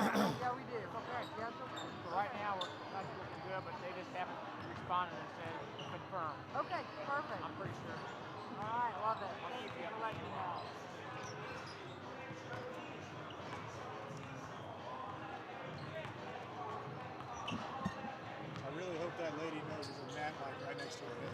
Yeah, we did. Okay. Yeah, it's okay. So right now we're that's looking good, but they just haven't responded and said confirm. Okay, perfect. I'm pretty sure. All right, love it. Thank you for letting me know. I really hope that lady knows there's a mat mic right next to her head.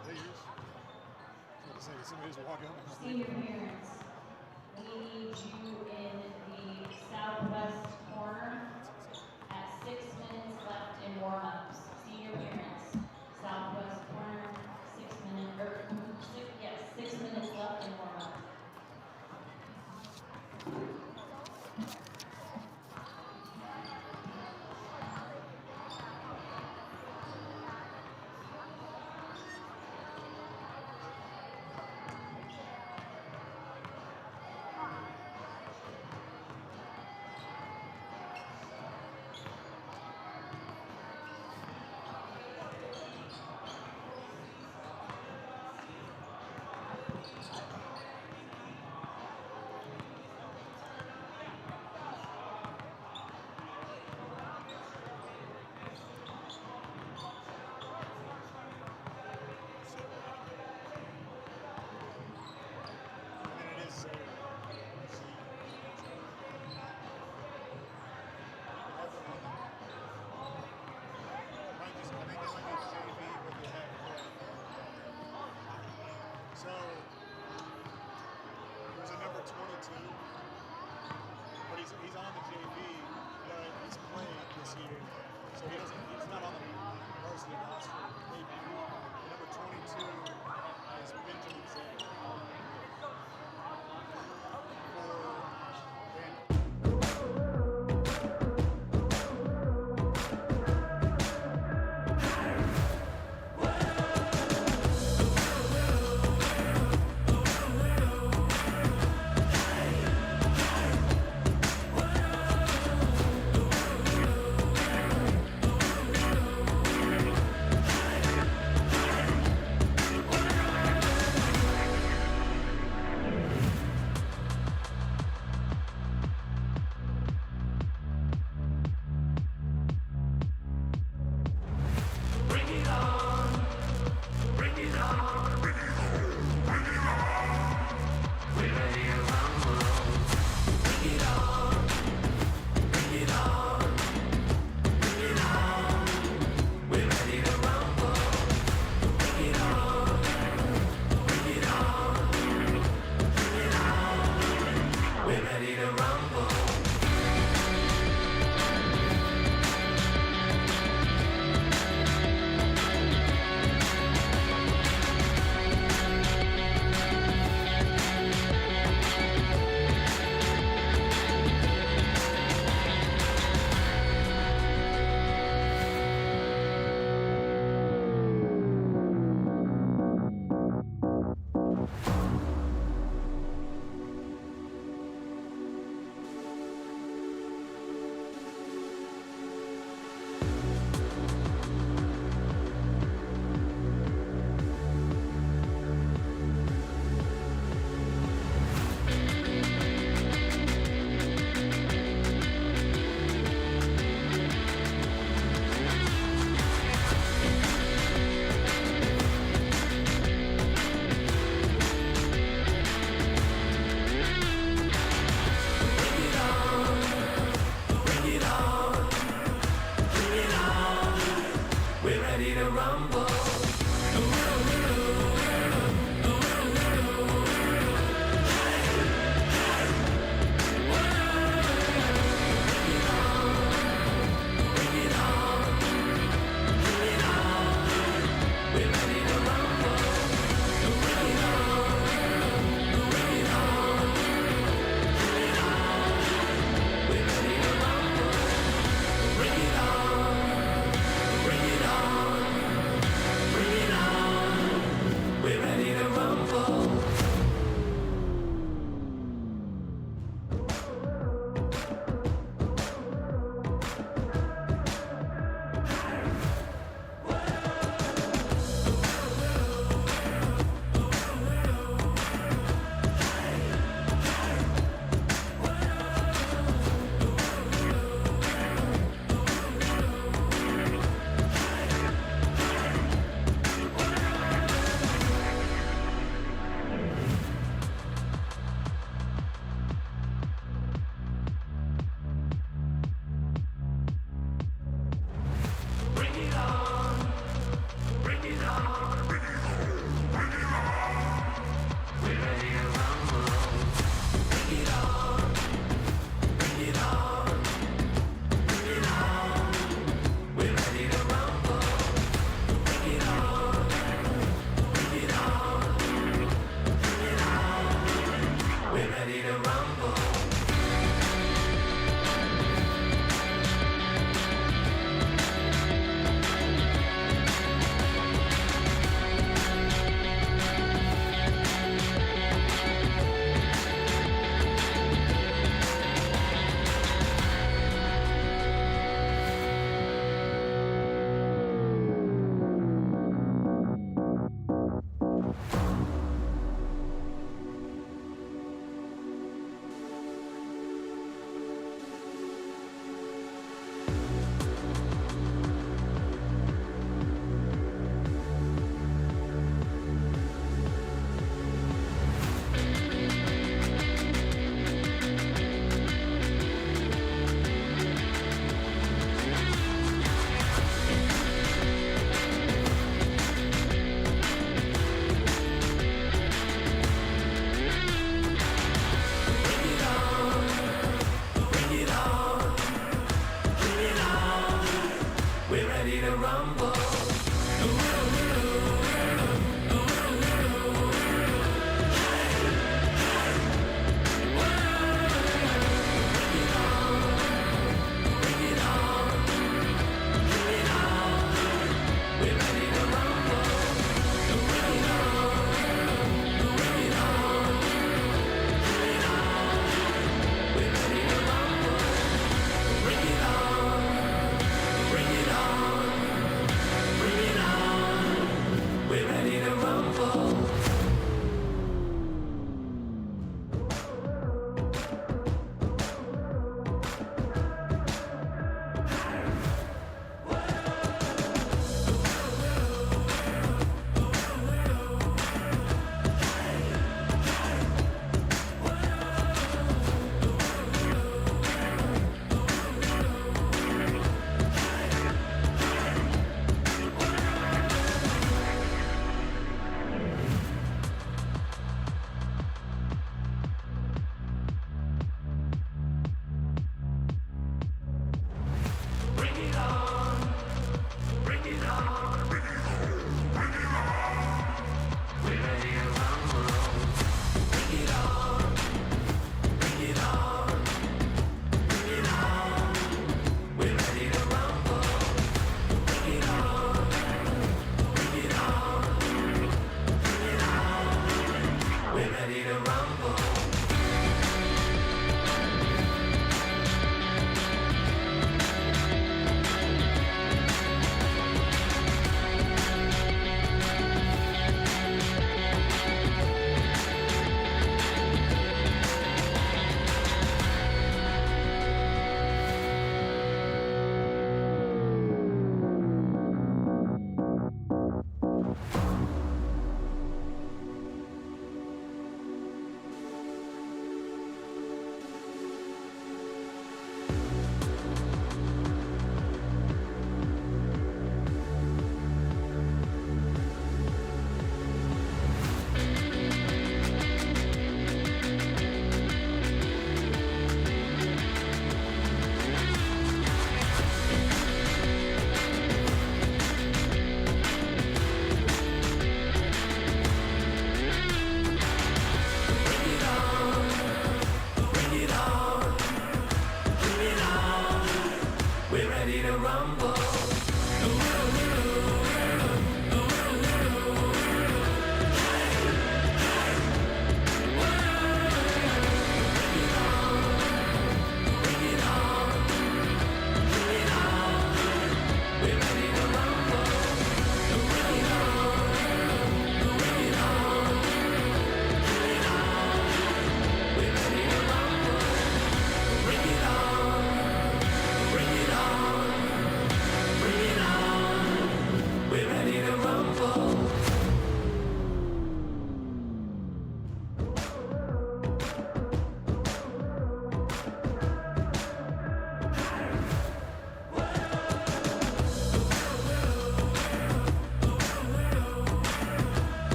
Is that yours? I was going to say, somebody just walk up and Senior parents, we need you in the southwest corner at 6 minutes left in warm-ups. Senior parents, southwest corner, 6 minutes, or 6 minutes left in warm-up. So, there's a number 22, but he's on the JV, but he's playing this year, so he's not on the varsity roster. Maybe number 22 is Benjamin Zay. ready to rumble.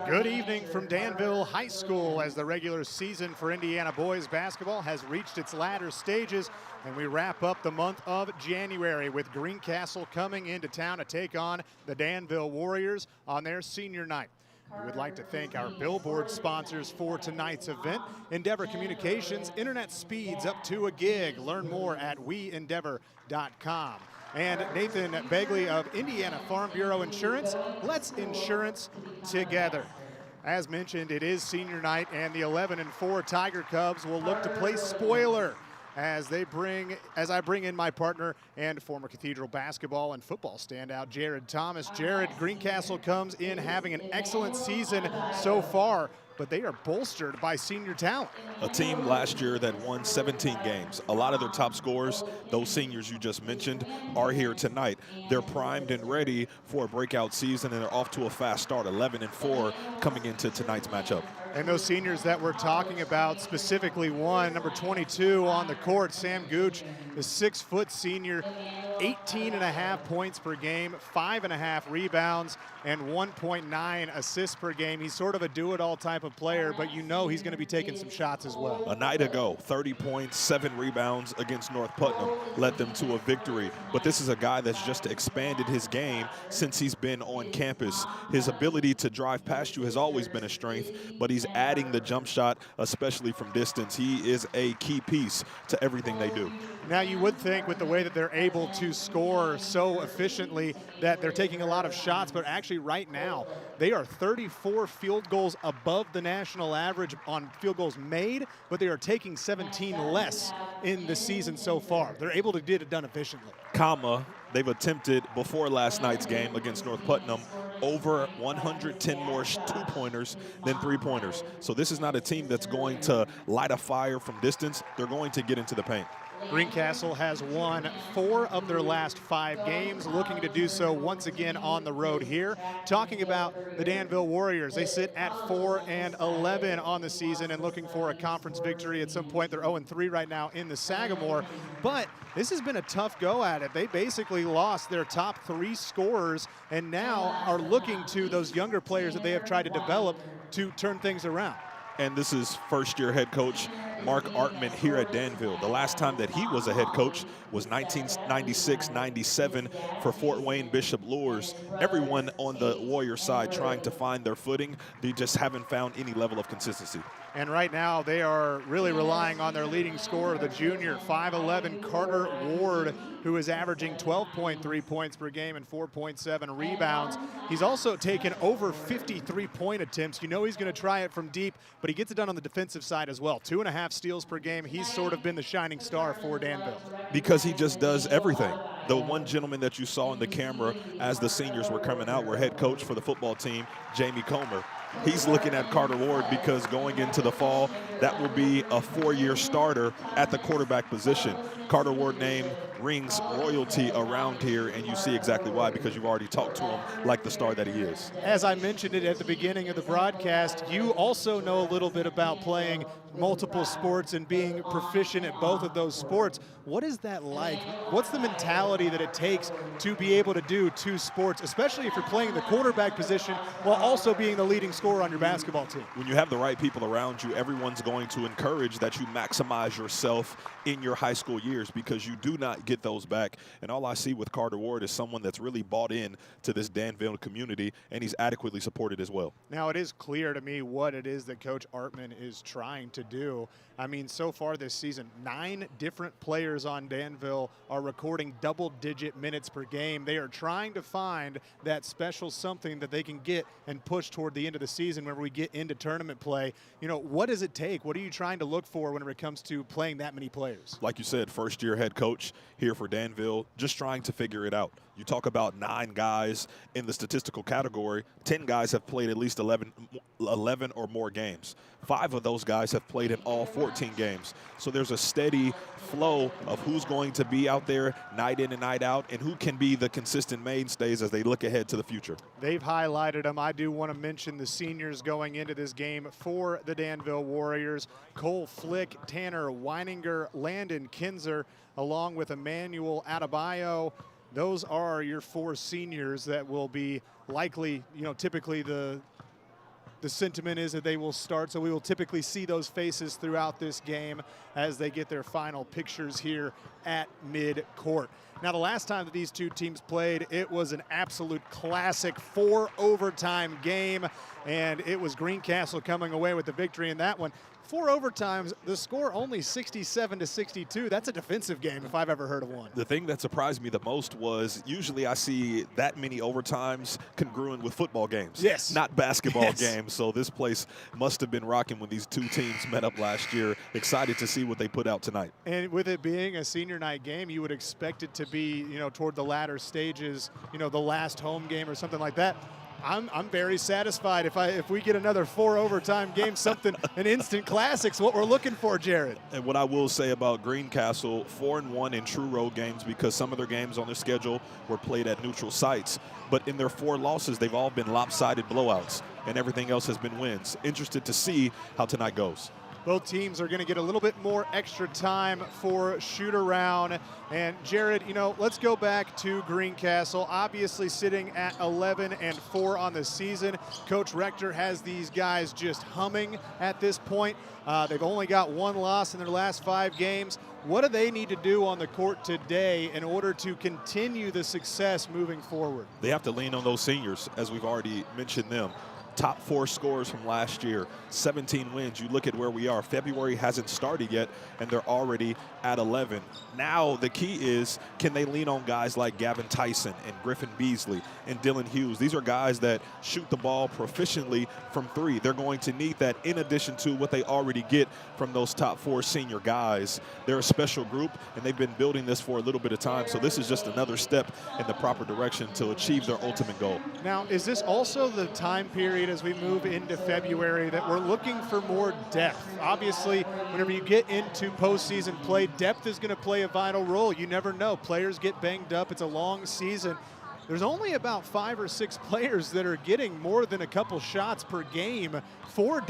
Good evening from Danville High School as the regular season for Indiana boys basketball has reached its latter stages, and we wrap up the month of January with Greencastle coming into town to take on the Danville Warriors on their senior night. We would like to thank our billboard sponsors for tonight's event. Endeavor Communications, internet speeds up to a gig. Learn more at weendeavor.com. And Nathan Begley of Indiana Farm Bureau Insurance. Let's insurance together. As mentioned, it is senior night, and the 11-4 Tiger Cubs will look to play spoiler as I bring in my partner and former Cathedral basketball and football standout, Jared Thomas. Jared, Greencastle comes in having an excellent season so far. but they are bolstered by senior talent. A team last year that won 17 games. A lot of their top scorers, those seniors you just mentioned, are here tonight. They're primed and ready for a breakout season, and they're off to a fast start, 11-4 coming into tonight's matchup. And those seniors that we're talking about, specifically one, number 22 on the court, Sam Gooch, the 6-foot senior, 18.5 points per game, 5.5 rebounds, and 1.9 assists per game. He's sort of a do-it-all type of player, but you know he's going to be taking some shots as well. A night ago, 30 points, 7 rebounds against North Putnam led them to a victory. But this is a guy that's just expanded his game since he's been on campus. His ability to drive past you has always been a strength, but he's adding the jump shot, especially from distance. He is a key piece to everything they do. Now, you would think with the way that they're able to score so efficiently that they're taking a lot of shots, but actually right now they are 34 field goals above the national average on field goals made, but they are taking 17 less in the season so far. They're able to get it done efficiently. They've attempted before last night's game against North Putnam over 110 more two-pointers than three-pointers. So this is not a team that's going to light a fire from distance. They're going to get into the paint. Greencastle has won 4 of their last 5 games, looking to do so once again on the road here. Talking about the Danville Warriors, they sit at 4-11 on the season and looking for a conference victory at some point. They're 0-3 right now in the Sagamore, but this has been a tough go at it. They basically lost their top 3 scorers and now are looking to those younger players that they have tried to develop to turn things around. And this is first-year head coach Mark Artman here at Danville. The last time that he was a head coach was 1996-97 for Fort Wayne Bishop Lures. Everyone on the Warrior side trying to find their footing. They just haven't found any level of consistency. And right now they are really relying on their leading scorer, the junior 5'11" Carter Ward, who is averaging 12.3 points per game and 4.7 rebounds. He's also taken over 50 three-point attempts. You know he's going to try it from deep, but he gets it done on the defensive side as well. 2.5 steals per game. He's sort of been the shining star for Danville. Because he just does everything. The one gentleman that you saw in the camera as the seniors were coming out were head coach for the football team, Jamie Comer. He's looking at Carter Ward because going into the fall, that will be a 4-year starter at the quarterback position. Carter Ward name rings royalty around here, and you see exactly why, because you've already talked to him like the star that he is. As I mentioned it at the beginning of the broadcast, you also know a little bit about playing multiple sports and being proficient at both of those sports. What is that like? What's the mentality that it takes to be able to do 2 sports, especially if you're playing the quarterback position while also being the leading scorer on your basketball team? When you have the right people around you, everyone's going to encourage that you maximize yourself in your high school years, because you do not get those back. And all I see with Carter Ward is someone that's really bought in to this Danville community, and he's adequately supported as well. Now, it is clear to me what it is that Coach Artman is trying to do. I mean, so far this season, 9 different players on Danville are recording double-digit minutes per game. They are trying to find that special something that they can get and push toward the end of the season when we get into tournament play. You know, what does it take? What are you trying to look for when it comes to playing that many players? Like you said, first-year head coach here for Danville, just trying to figure it out. You talk about 9 guys in the statistical category. 10 guys have played at least 11 or more games. 5 of those guys have played in all 14 games. So there's a steady flow of who's going to be out there night in and night out, and who can be the consistent mainstays as they look ahead to the future. They've highlighted them. I do want to mention the seniors going into this game for the Danville Warriors. Cole Flick, Tanner Weininger, Landon Kinzer, along with Emmanuel Adebayo. Those are your 4 seniors that will be likely, you know, typically the sentiment is that they will start, so we will typically see those faces throughout this game as they get their final pictures here at mid-court. Now, the last time that these 2 teams played, it was an absolute classic 4-overtime game, and it was Greencastle coming away with the victory in that one. 4 overtimes, the score only 67-62. That's a defensive game if I've ever heard of one. The thing that surprised me the most was usually I see that many overtimes congruent with football games. Yes. Not basketball games. So this place must have been rocking when these 2 teams met up last year. Excited to see what they put out tonight. And with it being a senior night game, you would expect it to be, you know, toward the latter stages, you know, the last home game or something like that. I'm very satisfied. If we get another 4 overtime game, something an instant classic's what we're looking for, Jared. And what I will say about Greencastle, 4-1 in true road games because some of their games on their schedule were played at neutral sites. But in their 4 losses, they've all been lopsided blowouts, and everything else has been wins. Interested to see how tonight goes. Both teams are going to get a little bit more extra time for shoot around. And Jared, you know, let's go back to Greencastle. Obviously sitting at 11-4 on the season. Coach Rector has these guys just humming at this point. They've only got 1 loss in their last 5 games. What do they need to do on the court today in order to continue the success moving forward? They have to lean on those seniors, as we've already mentioned them. Top 4 scorers from last year, 17 wins. You look at where we are. February hasn't started yet, and they're already at 11. Now the key is, can they lean on guys like Gavin Tyson and Griffin Beasley and Dylan Hughes? These are guys that shoot the ball proficiently from 3. They're going to need that in addition to what they already get from those top 4 senior guys. They're a special group, and they've been building this for a little bit of time, so this is just another step in the proper direction to achieve their ultimate goal. Now, is this also the time period as we move into February that we're looking for more depth? Obviously, whenever you get into postseason play, depth is going to play a vital role. You never know. Players get banged up. It's a long season. There's only about 5 or 6 players that are getting more than a couple shots per game for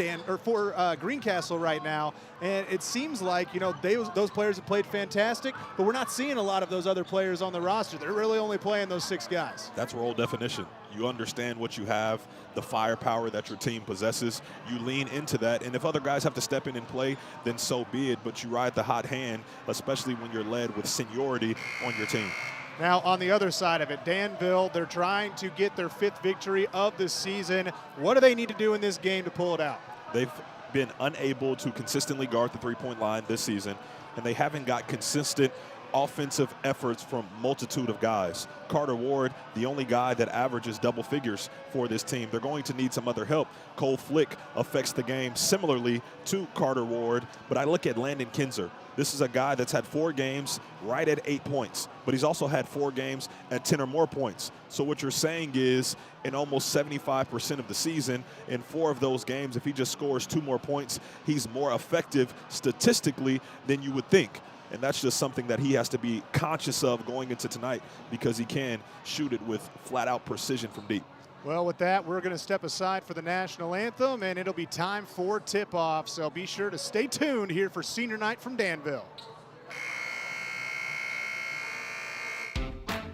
Greencastle right now, and it seems like, you know, those players have played fantastic, but we're not seeing a lot of those other players on the roster. They're really only playing those 6 guys. That's role definition. You understand what you have, the firepower that your team possesses. You lean into that, and if other guys have to step in and play, then so be it, but you ride the hot hand, especially when you're led with seniority on your team. Now, on the other side of it, Danville, they're trying to get their 5th victory of the season. What do they need to do in this game to pull it out? They've been unable to consistently guard the 3-point line this season, and they haven't got consistent offensive efforts from multitude of guys. Carter Ward, the only guy that averages double figures for this team. They're going to need some other help. Cole Flick affects the game similarly to Carter Ward, but I look at Landon Kinzer. This is a guy that's had 4 games right at 8 points, but he's also had 4 games at 10 or more points. So what you're saying is, in almost 75% of the season, in 4 of those games, if he just scores 2 more points, he's more effective statistically than you would think. And that's just something that he has to be conscious of going into tonight, because he can shoot it with flat-out precision from deep. Well, with that, we're going to step aside for the national anthem, and it'll be time for tip-off. So be sure to stay tuned here for Senior Night from Danville.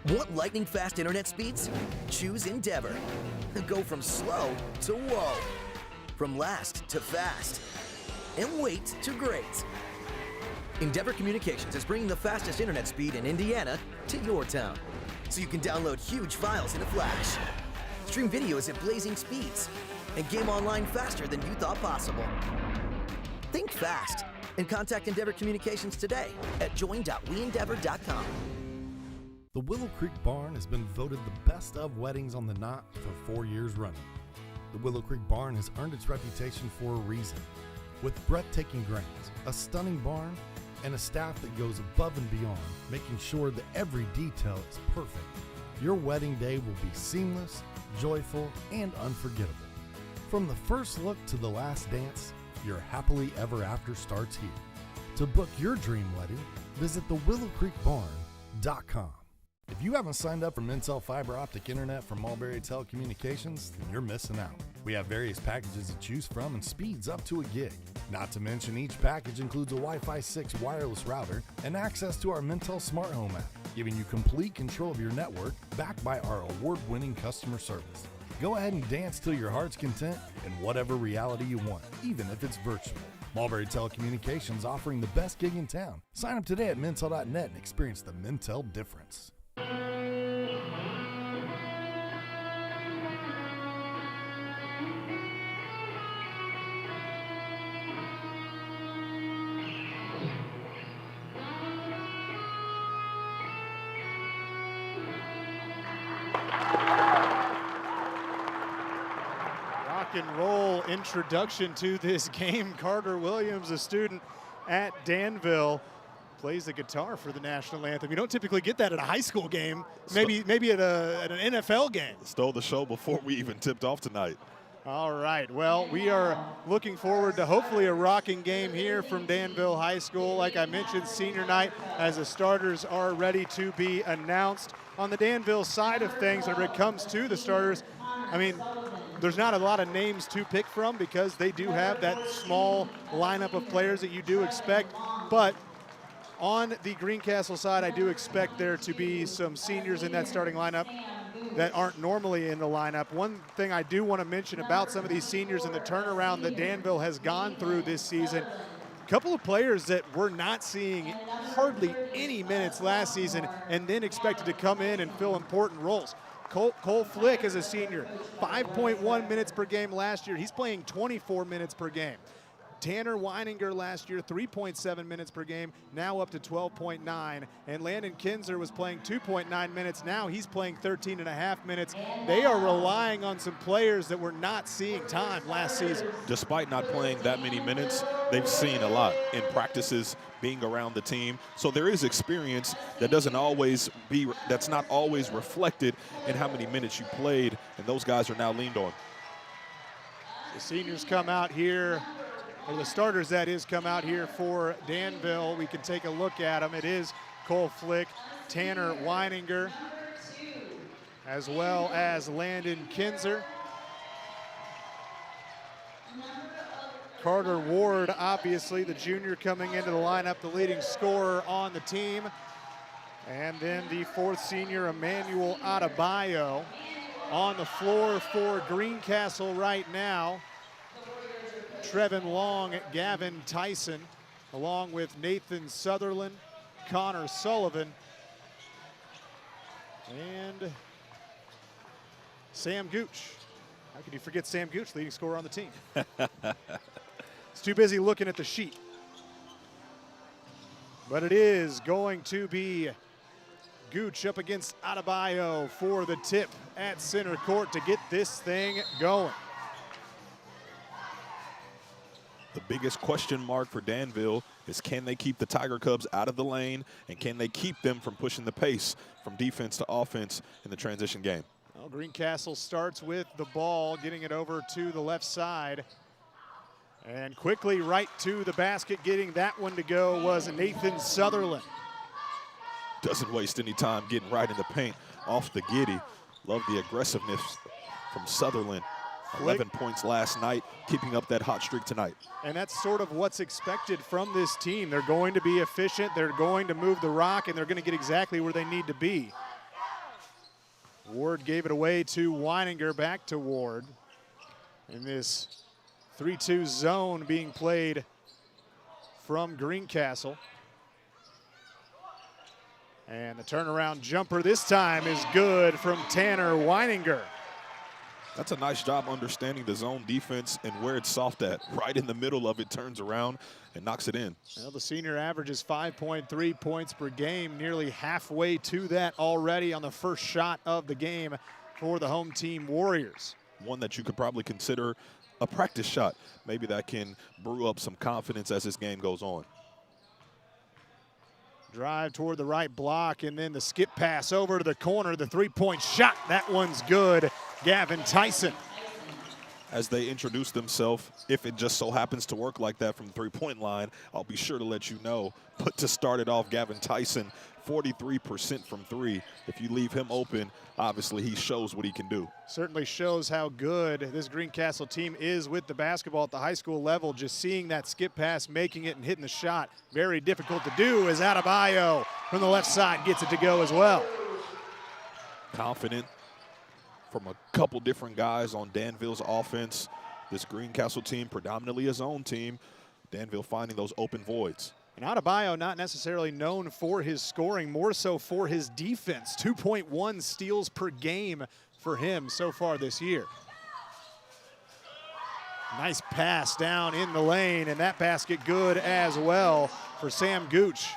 Want lightning-fast internet speeds? Choose Endeavor. Go from slow to whoa, from last to fast, and wait to great. Endeavor Communications is bringing the fastest internet speed in Indiana to your town, so you can download huge files in a flash, stream videos at blazing speeds, and game online faster than you thought possible. Think fast and contact Endeavor Communications today at join.weendeavor.com. The Willow Creek Barn has been voted the best of weddings on the Knot for 4 years running. The Willow Creek Barn has earned its reputation for a reason. With breathtaking grounds, a stunning barn, and a staff that goes above and beyond, making sure that every detail is perfect, your wedding day will be seamless, joyful, and unforgettable. From the first look to the last dance, your happily ever after starts here. To book your dream wedding, visit thewillowcreekbarn.com. If you haven't signed up for Mintel Fiber Optic Internet from Mulberry Telecommunications, then you're missing out. We have various packages to choose from and speeds up to a gig. Not to mention each package includes a Wi-Fi 6 wireless router and access to our Mintel Smart Home app, giving you complete control of your network backed by our award-winning customer service. Go ahead and dance till your heart's content in whatever reality you want, even if it's virtual. Mulberry Telecommunications offering the best gig in town. Sign up today at Mintel.net and experience the Mintel difference. Rock and roll introduction to this game. Carter Williams, a student at Danville, plays the guitar for the national anthem. You don't typically get that at a high school game, maybe at an NFL game. Stole the show before we even tipped off tonight. All right, well, we are looking forward to hopefully a rocking game here from Danville High School. Like I mentioned, senior night as the starters are ready to be announced. On the Danville side of things, when it comes to the starters, I mean, there's not a lot of names to pick from because they do have that small lineup of players that you do expect. But on the Greencastle side, I do expect there to be some seniors in that starting lineup that aren't normally in the lineup. One thing I do want to mention about some of these seniors and the turnaround that Danville has gone through this season, a couple of players that were not seeing hardly any minutes last season and then expected to come in and fill important roles. Cole Flick is a senior, 5.1 minutes per game last year. He's playing 24 minutes per game. Tanner Weininger last year, 3.7 minutes per game, now up to 12.9. And Landon Kinzer was playing 2.9 minutes. Now he's playing 13.5 minutes. They are relying on some players that were not seeing time last season. Despite not playing that many minutes, they've seen a lot in practices, being around the team. So there is experience that that's not always reflected in how many minutes you played, and those guys are now leaned on. The seniors come out here, or the starters that is, come out here for Danville. We can take a look at them. It is Cole Flick, Tanner Weininger, as well as Landon Kinzer. Carter Ward, obviously, the junior coming into the lineup, the leading scorer on the team. And then the fourth senior, Emmanuel Adebayo, on the floor for Greencastle right now. Trevin Long, Gavin Tyson, along with Nathan Sutherland, Connor Sullivan, and Sam Gooch. How could you forget Sam Gooch, leading scorer on the team? He's too busy looking at the sheet. But it is going to be Gooch up against Adebayo for the tip at center court to get this thing going. The biggest question mark for Danville is, can they keep the Tiger Cubs out of the lane, and can they keep them from pushing the pace from defense to offense in the transition game? Well, Greencastle starts with the ball, getting it over to the left side. And quickly right to the basket, getting that one to go was Nathan Sutherland. Doesn't waste any time getting right in the paint off the giddy. Love the aggressiveness from Sutherland. 11 points last night, keeping up that hot streak tonight. And that's sort of what's expected from this team. They're going to be efficient, they're going to move the rock, and they're going to get exactly where they need to be. Ward gave it away to Weininger, back to Ward. In this 3-2 zone being played from Greencastle. And the turnaround jumper this time is good from Tanner Weininger. That's a nice job understanding the zone defense and where it's soft at. Right in the middle of it, turns around and knocks it in. Well, the senior averages 5.3 points per game, nearly halfway to that already on the first shot of the game for the home team Warriors. One that you could probably consider a practice shot. Maybe that can brew up some confidence as this game goes on. Drive toward the right block, and then the skip pass over to the corner. The three-point shot, that one's good. Gavin Tyson. As they introduce themselves, if it just so happens to work like that from the three-point line, I'll be sure to let you know. But to start it off, Gavin Tyson, 43% from three. If you leave him open, obviously he shows what he can do. Certainly shows how good this Greencastle team is with the basketball at the high school level. Just seeing that skip pass, making it and hitting the shot, very difficult to do, as Adebayo from the left side gets it to go as well. Confident from a couple different guys on Danville's offense. This Greencastle team, predominantly a zone team. Danville finding those open voids. And Adebayo not necessarily known for his scoring, more so for his defense. 2.1 steals per game for him so far this year. Nice pass down in the lane, and that basket good as well for Sam Gooch.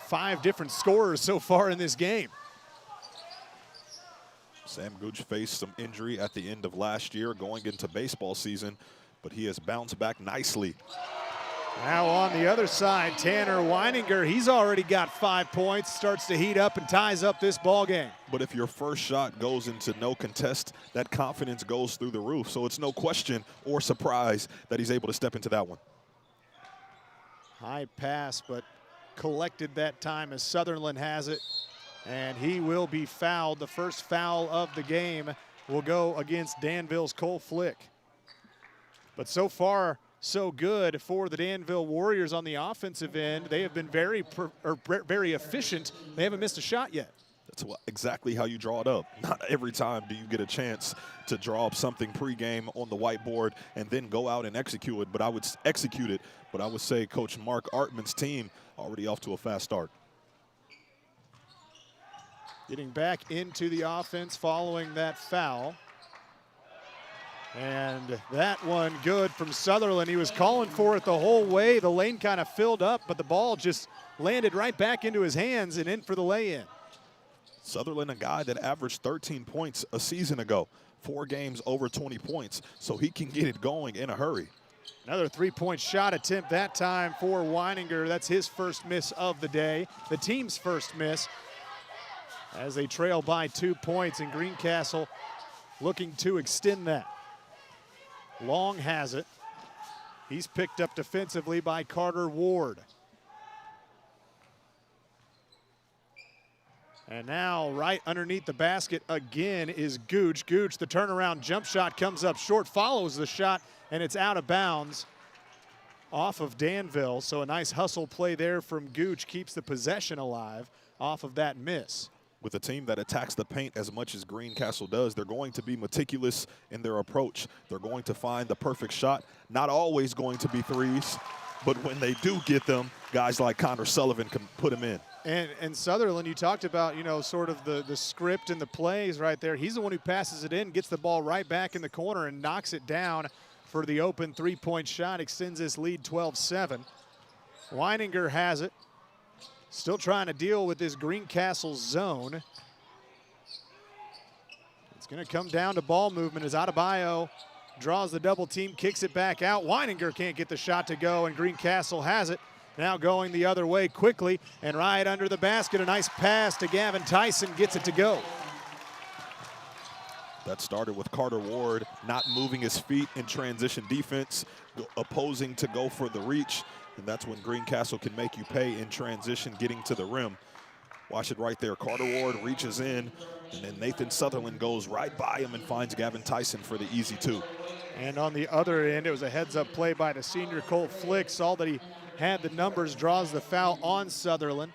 5 different scorers so far in this game. Sam Gooch faced some injury at the end of last year going into baseball season, but he has bounced back nicely. Now on the other side, Tanner Weininger, he's already got 5 points, starts to heat up and ties up this ball game. But if your first shot goes into no contest, that confidence goes through the roof. So it's no question or surprise that he's able to step into that one. High pass, but collected that time as Sutherland has it. And he will be fouled. The first foul of the game will go against Danville's Cole Flick. But so far, so good for the Danville Warriors on the offensive end. They have been very efficient. They haven't missed a shot yet. That's exactly how you draw it up. Not every time do you get a chance to draw up something pregame on the whiteboard and then go out and execute it. But I would say Coach Mark Artman's team already off to a fast start. Getting back into the offense following that foul. And that one good from Sutherland. He was calling for it the whole way. The lane kind of filled up, but the ball just landed right back into his hands and in for the lay-in. Sutherland, a guy that averaged 13 points a season ago, 4 games over 20 points, so he can get it going in a hurry. Another three-point shot attempt that time for Weininger. That's his first miss of the day, the team's first miss, as they trail by 2 points, and Greencastle looking to extend that. Long has it. He's picked up defensively by Carter Ward. And now right underneath the basket again is Gooch. Gooch, the turnaround jump shot comes up short, follows the shot, and it's out of bounds off of Danville. So a nice hustle play there from Gooch, keeps the possession alive off of that miss. With a team that attacks the paint as much as Greencastle does, they're going to be meticulous in their approach. They're going to find the perfect shot. Not always going to be threes, but when they do get them, guys like Connor Sullivan can put them in. And Sutherland, you talked about, sort of the script and the plays right there. He's the one who passes it in, gets the ball right back in the corner and knocks it down for the open three-point shot, extends this lead 12-7. Weininger has it. Still trying to deal with this Greencastle zone. It's going to come down to ball movement as Adebayo draws the double team, kicks it back out. Weininger can't get the shot to go, and Greencastle has it. Now going the other way quickly and right under the basket. A nice pass to Gavin Tyson, gets it to go. That started with Carter Ward not moving his feet in transition defense, opposing to go for the reach. And that's when Greencastle can make you pay in transition, getting to the rim. Watch it right there. Carter Ward reaches in, and then Nathan Sutherland goes right by him and finds Gavin Tyson for the easy 2. And on the other end, it was a heads-up play by the senior Cole Flick. Saw that he had the numbers, draws the foul on Sutherland.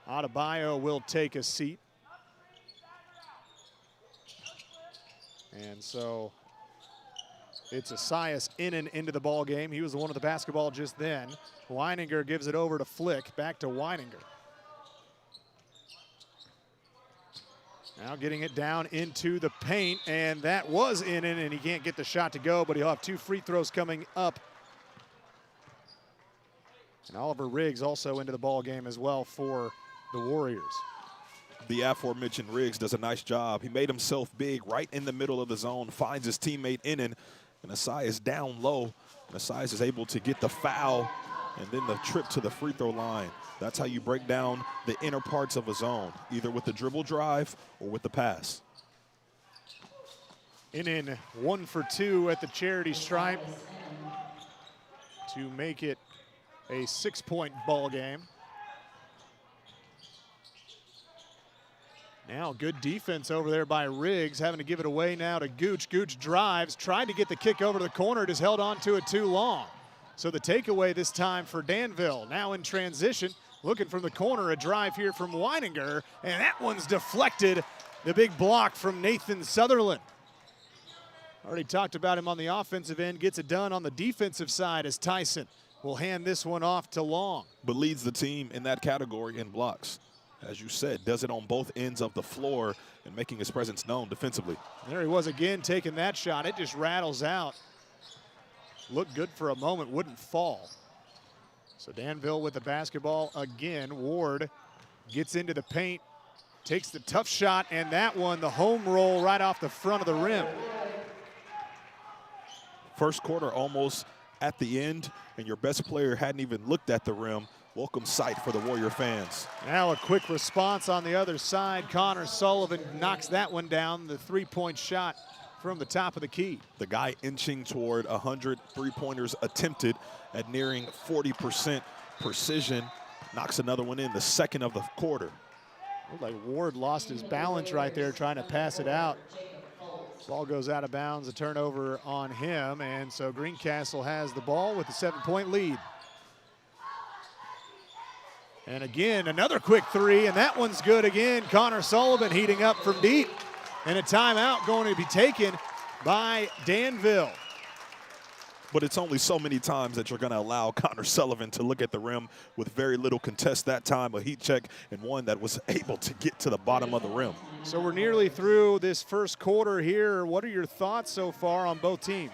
Adebayo will take a seat. And so it's Esias into the ball game. He was the one with the basketball just then. Weininger gives it over to Flick, back to Weininger. Now getting it down into the paint, and that was in, and he can't get the shot to go, but he'll have 2 free throws coming up. And Oliver Riggs also into the ball game as well for the Warriors. The aforementioned Riggs does a nice job. He made himself big right in the middle of the zone, finds his teammate and Esias is down low. And Esias is able to get the foul and then the trip to the free throw line. That's how you break down the inner parts of a zone, either with the dribble drive or with the pass. In 1 for 2 at the charity stripe to make it a 6-point ball game. Now good defense over there by Riggs, having to give it away now to Gooch. Gooch drives, tried to get the kick over to the corner, just held on to it too long. So the takeaway this time for Danville. Now in transition, looking from the corner, a drive here from Weininger, and that one's deflected. The big block from Nathan Sutherland. Already talked about him on the offensive end, gets it done on the defensive side as Tyson will hand this one off to Long. But leads the team in that category in blocks. As you said, does it on both ends of the floor and making his presence known defensively. There he was again taking that shot. It just rattles out. Looked good for a moment, wouldn't fall. So Danville with the basketball again. Ward gets into the paint, takes the tough shot, and that one, the home roll right off the front of the rim. First quarter almost at the end and your best player hadn't even looked at the rim, welcome sight for the Warrior fans. Now a quick response on the other side. Connor Sullivan knocks that one down, the three-point shot from the top of the key. The guy inching toward 100 three-pointers attempted at nearing 40% precision, knocks another one in, the second of the quarter. Looked like Ward lost his balance right there trying to pass it out. Ball goes out of bounds, a turnover on him, and so Greencastle has the ball with a 7-point lead. And again, another quick three, and that one's good again. Connor Sullivan heating up from deep, and a timeout going to be taken by Danville. But it's only so many times that you're going to allow Connor Sullivan to look at the rim with very little contest that time, a heat check, and one that was able to get to the bottom of the rim. So we're nearly through this first quarter here. What are your thoughts so far on both teams?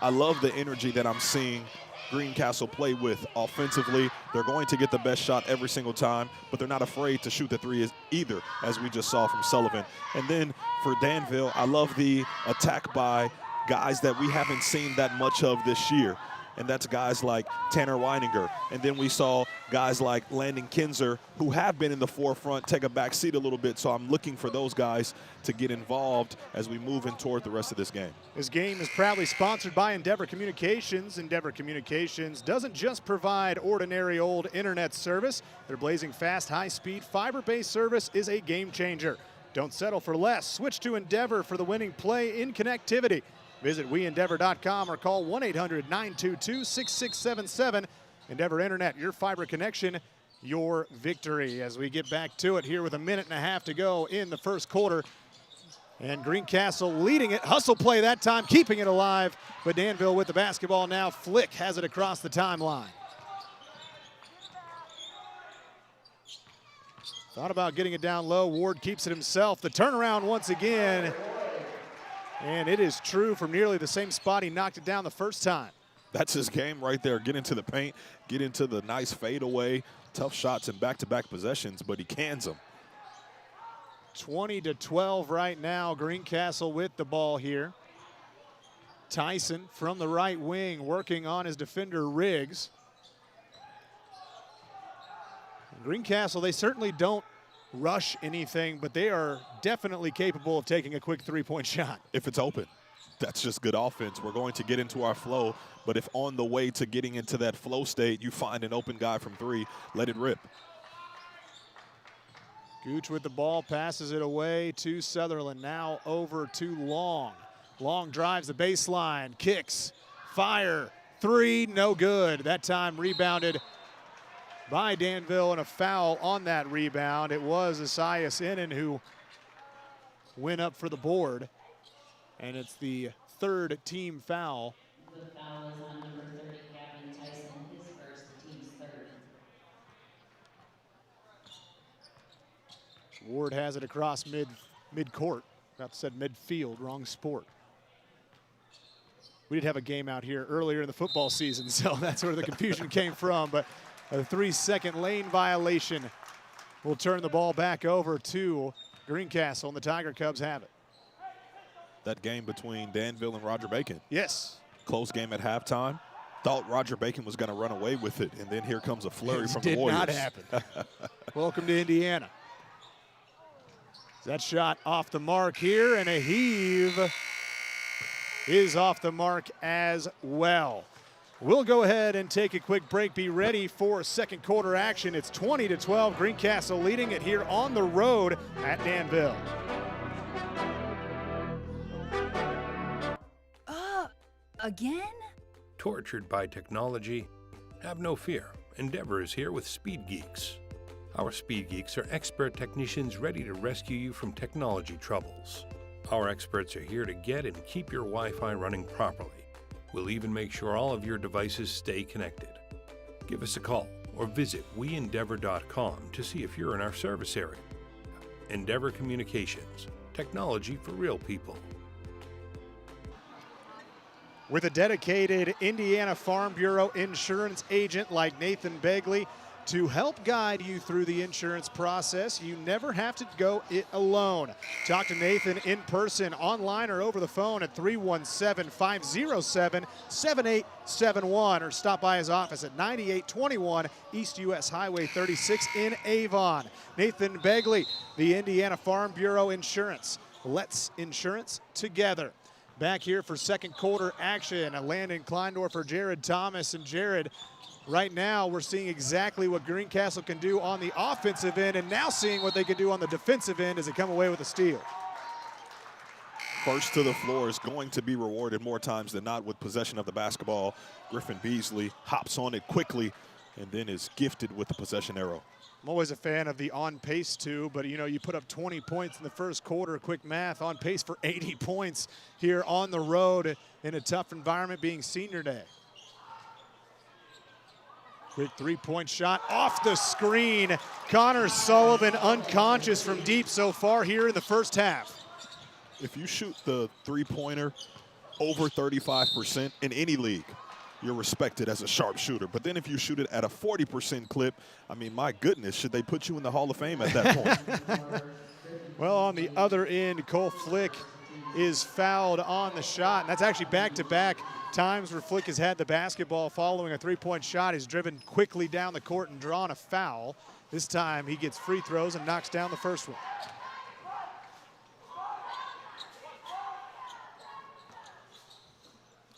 I love the energy that I'm seeing Greencastle play with offensively. They're going to get the best shot every single time, but they're not afraid to shoot the three either, as we just saw from Sullivan. And then for Danville, I love the attack by guys that we haven't seen that much of this year, and that's guys like Tanner Weininger. And then we saw guys like Landon Kinzer, who have been in the forefront, take a back seat a little bit. So I'm looking for those guys to get involved as we move in toward the rest of this game. This game is proudly sponsored by Endeavor Communications. Endeavor Communications doesn't just provide ordinary old internet service. Their blazing fast, high-speed, fiber-based service is a game changer. Don't settle for less. Switch to Endeavor for the winning play in connectivity. Visit WeEndeavor.com or call 1-800-922-6677. Endeavor Internet, your fiber connection, your victory. As we get back to it here with a minute and a half to go in the first quarter. And Greencastle leading it. Hustle play that time, keeping it alive. But Danville with the basketball now. Flick has it across the timeline. Thought about getting it down low. Ward keeps it himself. The turnaround once again. And it is true from nearly the same spot he knocked it down the first time. That's his game right there. Get into the paint, get into the nice fadeaway, tough shots and back-to-back possessions, but he cans them. 20-12 right now. Greencastle with the ball here. Tyson from the right wing working on his defender Riggs. Greencastle, they certainly don't rush anything, but they are definitely capable of taking a quick three-point shot. If it's open, that's just good offense. We're going to get into our flow, but if on the way to getting into that flow state, you find an open guy from three, let it rip. Gooch with the ball, passes it away to Sutherland. Now over to Long. Long drives the baseline, kicks, fire, three, no good. That time rebounded by Danville, and a foul on that rebound. It was Esias Innan who went up for the board, and it's the third team foul. The foul is on number 30, Gavin Tyson, his first, the team's third. Ward has it across mid-court. About to said midfield, wrong sport. We did have a game out here earlier in the football season, so that's where the confusion came from, but a 3-second lane violation will turn the ball back over to Greencastle, and the Tiger Cubs have it. That game between Danville and Roger Bacon. Yes. Close game at halftime. Thought Roger Bacon was going to run away with it, and then here comes a flurry from the Warriors. Did not happen. Welcome to Indiana. That shot off the mark here, and a heave is off the mark as well. We'll go ahead and take a quick break. Be ready for second quarter action. It's 20-12. Greencastle leading it here on the road at Danville. Again? Tortured by technology? Have no fear. Endeavor is here with Speed Geeks. Our Speed Geeks are expert technicians ready to rescue you from technology troubles. Our experts are here to get and keep your Wi-Fi running properly. We'll even make sure all of your devices stay connected. Give us a call or visit WeEndeavor.com to see if you're in our service area. Endeavor Communications, technology for real people. With a dedicated Indiana Farm Bureau insurance agent like Nathan Begley, To help guide you through the insurance process, you never have to go it alone. Talk to Nathan in person, online, or over the phone at 317-507-7871, or stop by his office at 9821 East US Highway 36 in Avon. Nathan Begley, the Indiana Farm Bureau Insurance. Let's insurance together. Back here for second quarter action, Landon Kleindorfer, Jared Thomas, and Jared. Right now, we're seeing exactly what Greencastle can do on the offensive end, and now seeing what they can do on the defensive end as they come away with a steal. First to the floor is going to be rewarded more times than not with possession of the basketball. Griffin Beasley hops on it quickly and then is gifted with the possession arrow. I'm always a fan of the on pace too, but you know, you put up 20 points in the first quarter, quick math, on pace for 80 points here on the road in a tough environment being senior day. Quick three-point shot off the screen. Connor Sullivan unconscious from deep so far here in the first half. If you shoot the three-pointer over 35% in any league, you're respected as a sharpshooter. But then if you shoot it at a 40% clip, I mean, my goodness, should they put you in the Hall of Fame at that point? Well, on the other end, Cole Flick is fouled on the shot. And that's actually back-to-back times where Flick has had the basketball following a three-point shot. He's driven quickly down the court and drawn a foul. This time he gets free throws and knocks down the first one.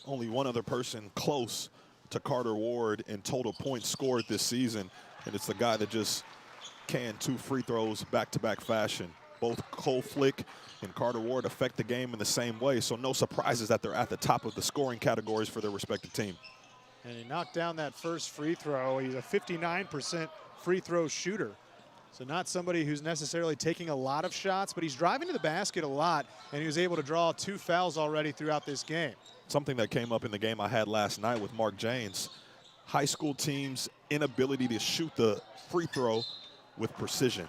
Only one other person close to Carter Ward in total points scored this season, and it's the guy that just canned 2 free throws back-to-back fashion. Both Cole Flick and Carter Ward affect the game in the same way, so no surprises that they're at the top of the scoring categories for their respective team. And he knocked down that first free throw. He's a 59% free throw shooter. So not somebody who's necessarily taking a lot of shots, but he's driving to the basket a lot, and he was able to draw 2 fouls already throughout this game. Something that came up in the game I had last night with Mark Janes, high school teams' inability to shoot the free throw with precision.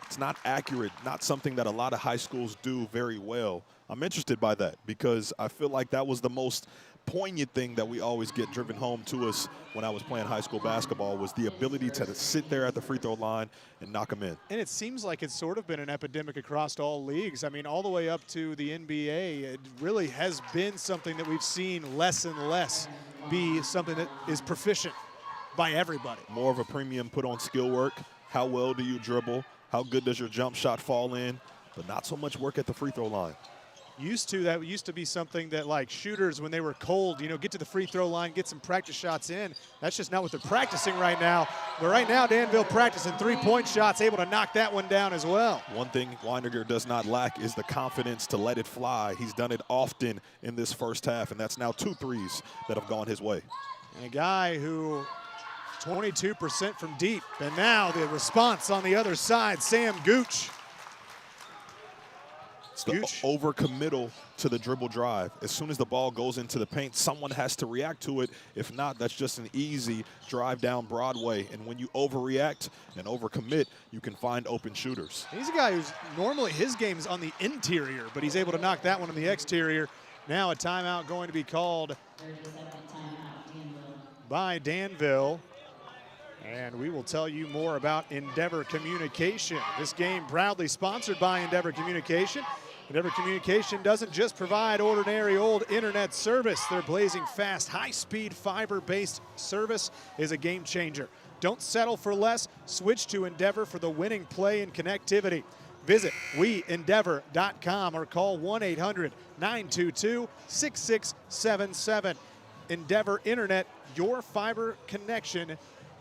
It's not accurate, not something that a lot of high schools do very well. I'm interested by that because I feel like that was the most poignant thing that we always get driven home to us when I was playing high school basketball, was the ability to sit there at the free throw line and knock them in. And it seems like it's sort of been an epidemic across all leagues. I mean, all the way up to the NBA, it really has been something that we've seen less and less be something that is proficient by everybody. More of a premium put on skill work. How well do you dribble? How good does your jump shot fall in? But not so much work at the free throw line. That used to be something that, like, shooters, when they were cold, you know, get to the free throw line, get some practice shots in. That's just not what they're practicing right now. But right now, Danville practicing three-point shots, able to knock that one down as well. One thing Weininger does not lack is the confidence to let it fly. He's done it often in this first half, and that's now 2 threes that have gone his way. And a guy who 22% from deep. And now the response on the other side, Sam Gooch. It's the overcommittal to the dribble drive. As soon as the ball goes into the paint, someone has to react to it. If not, that's just an easy drive down Broadway. And when you overreact and overcommit, you can find open shooters. He's a guy who's normally his game is on the interior, but he's able to knock that one on the exterior. Now a timeout going to be called by Danville. And we will tell you more about Endeavor Communication. This game proudly sponsored by Endeavor Communication. Endeavor Communication doesn't just provide ordinary old internet service. Their blazing fast, high-speed, fiber-based service is a game changer. Don't settle for less. Switch to Endeavor for the winning play and connectivity. Visit weendeavor.com or call 1-800-922-6677. Endeavor Internet, your fiber connection,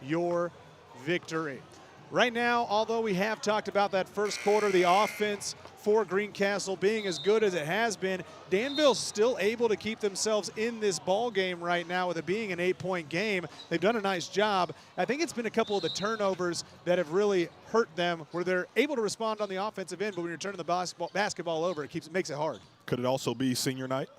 your victory. Right now, although we have talked about that first quarter, the offense for Greencastle being as good as it has been, Danville's still able to keep themselves in this ball game right now with it being an 8-point game. They've done a nice job. I think it's been a couple of the turnovers that have really hurt them, where they're able to respond on the offensive end, but when you're turning the basketball over, it makes it hard. Could it also be senior night?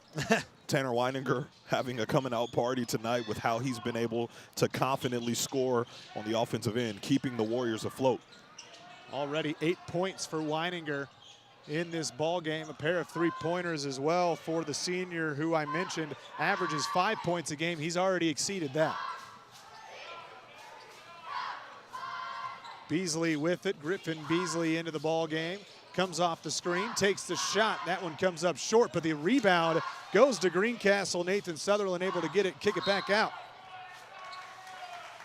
Tanner Weininger having a coming-out party tonight with how he's been able to confidently score on the offensive end, keeping the Warriors afloat. Already 8 points for Weininger in this ball game. A pair of three-pointers as well for the senior, who I mentioned averages 5 points a game. He's already exceeded that. Beasley with it. Griffin Beasley into the ball game. Comes off the screen, takes the shot. That one comes up short, but the rebound goes to Greencastle. Nathan Sutherland able to get it, kick it back out.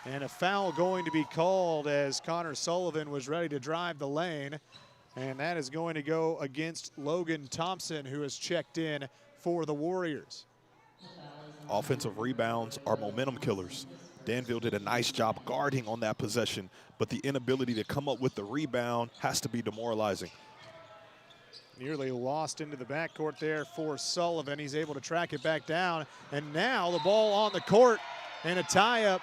And a foul going to be called as Connor Sullivan was ready to drive the lane. And that is going to go against Logan Thompson, who has checked in for the Warriors. Offensive rebounds are momentum killers. Danville did a nice job guarding on that possession, but the inability to come up with the rebound has to be demoralizing. Nearly lost into the backcourt there for Sullivan. He's able to track it back down. And now the ball on the court and a tie-up.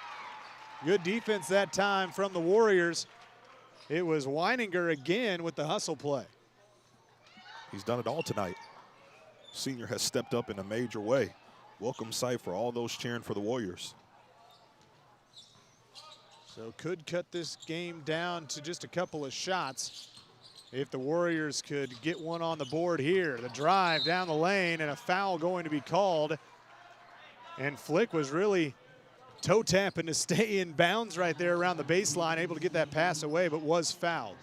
Good defense that time from the Warriors. It was Weininger again with the hustle play. He's done it all tonight. Senior has stepped up in a major way. Welcome sight for all those cheering for the Warriors. So could cut this game down to just a couple of shots if the Warriors could get one on the board here. The drive down the lane and a foul going to be called. And Flick was really toe tapping to stay in bounds right there around the baseline, able to get that pass away, but was fouled.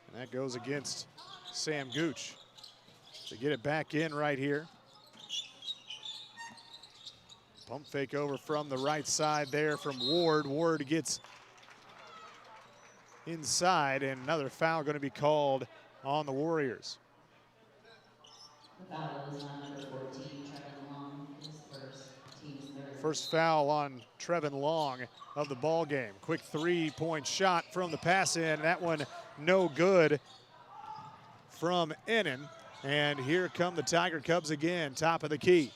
And that goes against Sam Gooch to get it back in right here. Pump fake over from the right side there from Ward. Ward gets inside, and another foul going to be called on the Warriors. The foul is on number 14, Trevin Long, his first, team's third. First foul on Trevin Long of the ball game. Quick three-point shot from the pass in. That one no good from Ennin. And here come the Tiger Cubs again, top of the key.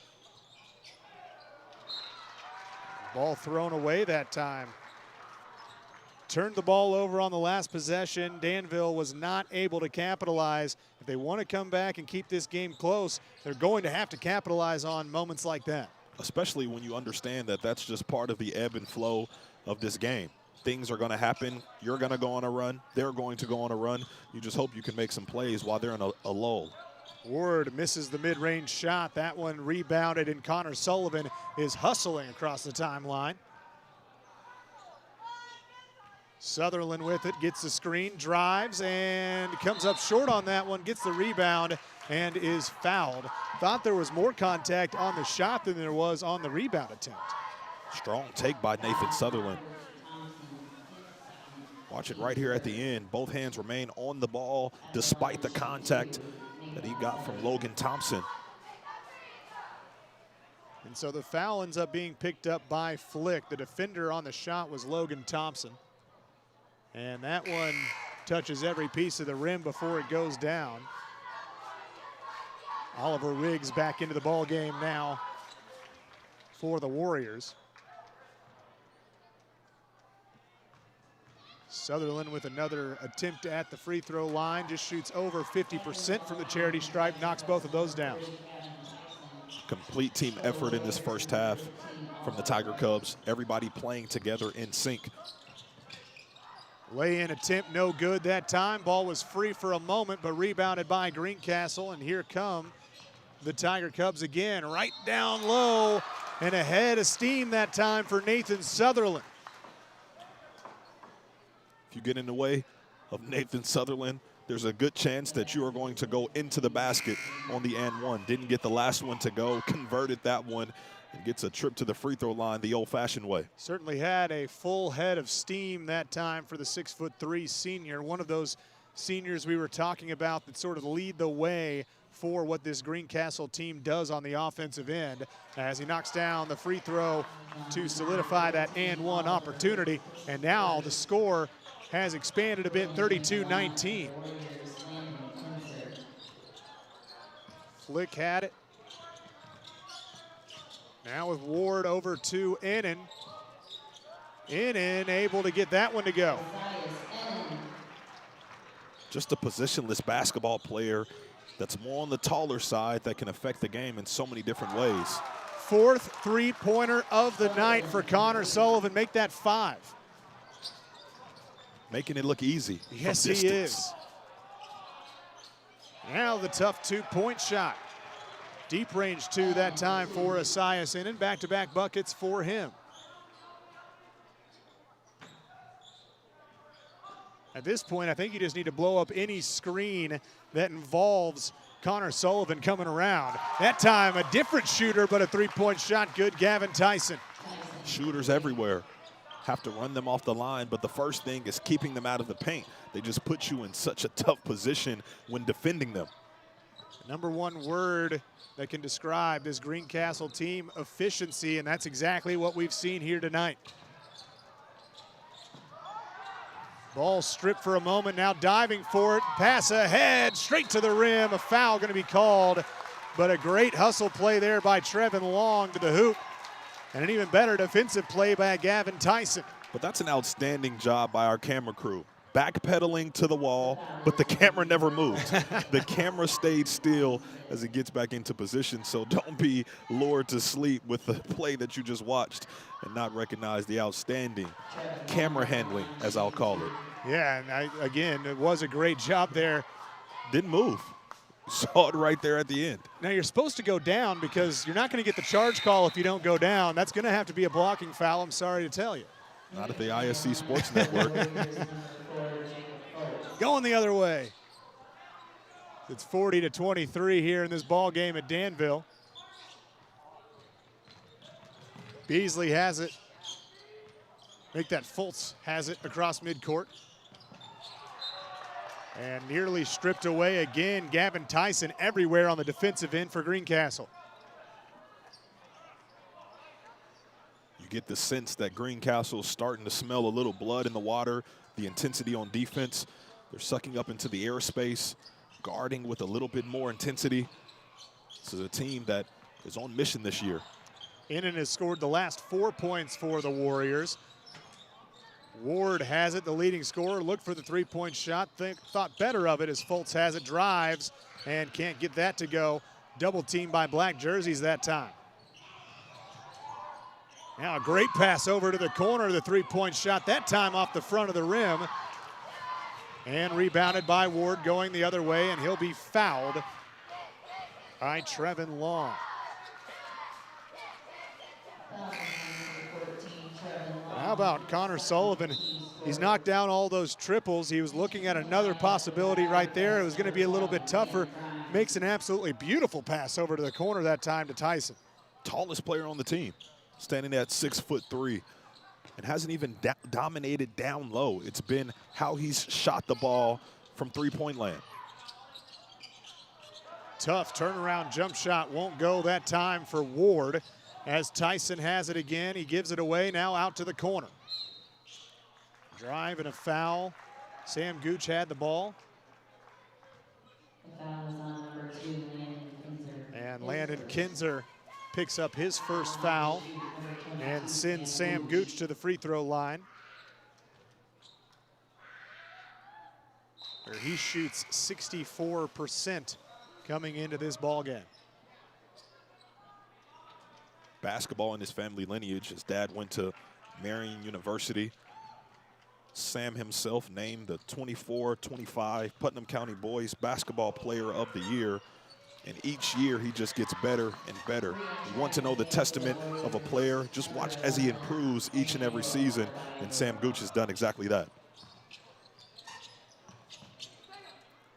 Ball thrown away that time. Turned the ball over on the last possession. Danville was not able to capitalize. If they want to come back and keep this game close, they're going to have to capitalize on moments like that. Especially when you understand that that's just part of the ebb and flow of this game. Things are going to happen. You're going to go on a run. They're going to go on a run. You just hope you can make some plays while they're in a lull. Ward misses the mid-range shot. That one rebounded, and Connor Sullivan is hustling across the timeline. Sutherland with it, gets the screen, drives, and comes up short on that one, gets the rebound, and is fouled. Thought there was more contact on the shot than there was on the rebound attempt. Strong take by Nathan Sutherland. Watch it right here at the end. Both hands remain on the ball despite the contact that he got from Logan Thompson. And so the foul ends up being picked up by Flick. The defender on the shot was Logan Thompson. And that one touches every piece of the rim before it goes down. Oliver Riggs back into the ball game now for the Warriors. Sutherland with another attempt at the free throw line, just shoots over 50% from the charity stripe, knocks both of those down. Complete team effort in this first half from the Tiger Cubs. Everybody playing together in sync. Lay-in attempt, no good that time. Ball was free for a moment, but rebounded by Greencastle, and here come the Tiger Cubs again. Right down low, and a head of steam that time for Nathan Sutherland. If you get in the way of Nathan Sutherland, there's a good chance that you are going to go into the basket on the and one. Didn't get the last one to go, converted that one, and gets a trip to the free throw line the old-fashioned way. Certainly had a full head of steam that time for the 6'3" senior. One of those seniors we were talking about that sort of lead the way for what this Greencastle team does on the offensive end as he knocks down the free throw to solidify that and one opportunity. And now the score has expanded a bit, 32-19. Flick had it. Now with Ward over to Ennin. Ennin able to get that one to go. Just a positionless basketball player that's more on the taller side that can affect the game in so many different ways. Fourth three-pointer of the night for Connor Sullivan. Make that 5. Making it look easy. Yes, he is. Now the tough two-point shot. Deep range two that time for Esiason, and back-to-back buckets for him. At this point, I think you just need to blow up any screen that involves Connor Sullivan coming around. That time, a different shooter, but a three-point shot good, Gavin Tyson. Shooters everywhere. Have to run them off the line, but the first thing is keeping them out of the paint. They just put you in such a tough position when defending them. The number one word that can describe this Greencastle team, efficiency, and that's exactly what we've seen here tonight. Ball stripped for a moment, now diving for it. Pass ahead, straight to the rim. A foul going to be called, but a great hustle play there by Trevin Long to the hoop. And an even better defensive play by Gavin Tyson. But that's an outstanding job by our camera crew. Backpedaling to the wall, but the camera never moved. The camera stayed still as it gets back into position, so don't be lured to sleep with the play that you just watched and not recognize the outstanding camera handling, as I'll call it. Yeah, and again, it was a great job there. Didn't move. Saw it right there at the end. Now you're supposed to go down because you're not going to get the charge call if you don't go down. That's going to have to be a blocking foul, I'm sorry to tell you. Not at the ISC Sports Network. Going the other way. It's 40-23 here in this ball game at Danville. Beasley has it. Make that Fultz has it across midcourt. And nearly stripped away again. Gavin Tyson everywhere on the defensive end for Greencastle. You get the sense that Greencastle's starting to smell a little blood in the water. The intensity on defense. They're sucking up into the airspace, guarding with a little bit more intensity. This is a team that is on mission this year. Innan has scored the last 4 points for the Warriors. Ward has it, the leading scorer. Looked for the three-point shot, thought better of it as Fultz has it, drives, and can't get that to go. Double teamed by black jerseys that time. Now a great pass over to the corner, the three-point shot, that time off the front of the rim. And rebounded by Ward going the other way, and he'll be fouled by Trevin Long. How about Connor Sullivan? He's knocked down all those triples. He was looking at another possibility right there. It was going to be a little bit tougher. Makes an absolutely beautiful pass over to the corner that time to Tyson. Tallest player on the team, standing at 6'3", and hasn't even dominated down low. It's been how he's shot the ball from three-point land. Tough turnaround jump shot won't go that time for Ward. As Tyson has it again, he gives it away, now out to the corner. Drive and a foul. Sam Gooch had the ball. The foul is on number 2, Landon Kinzer. And Landon Kinzer picks up his first foul and sends Sam Gooch to the free throw line, where he shoots 64% coming into this ball game. Basketball in his family lineage. His dad went to Marion University. Sam himself named the 24-25 Putnam County Boys Basketball Player of the Year. And each year he just gets better and better. You want to know the testament of a player, just watch as he improves each and every season, and Sam Gooch has done exactly that.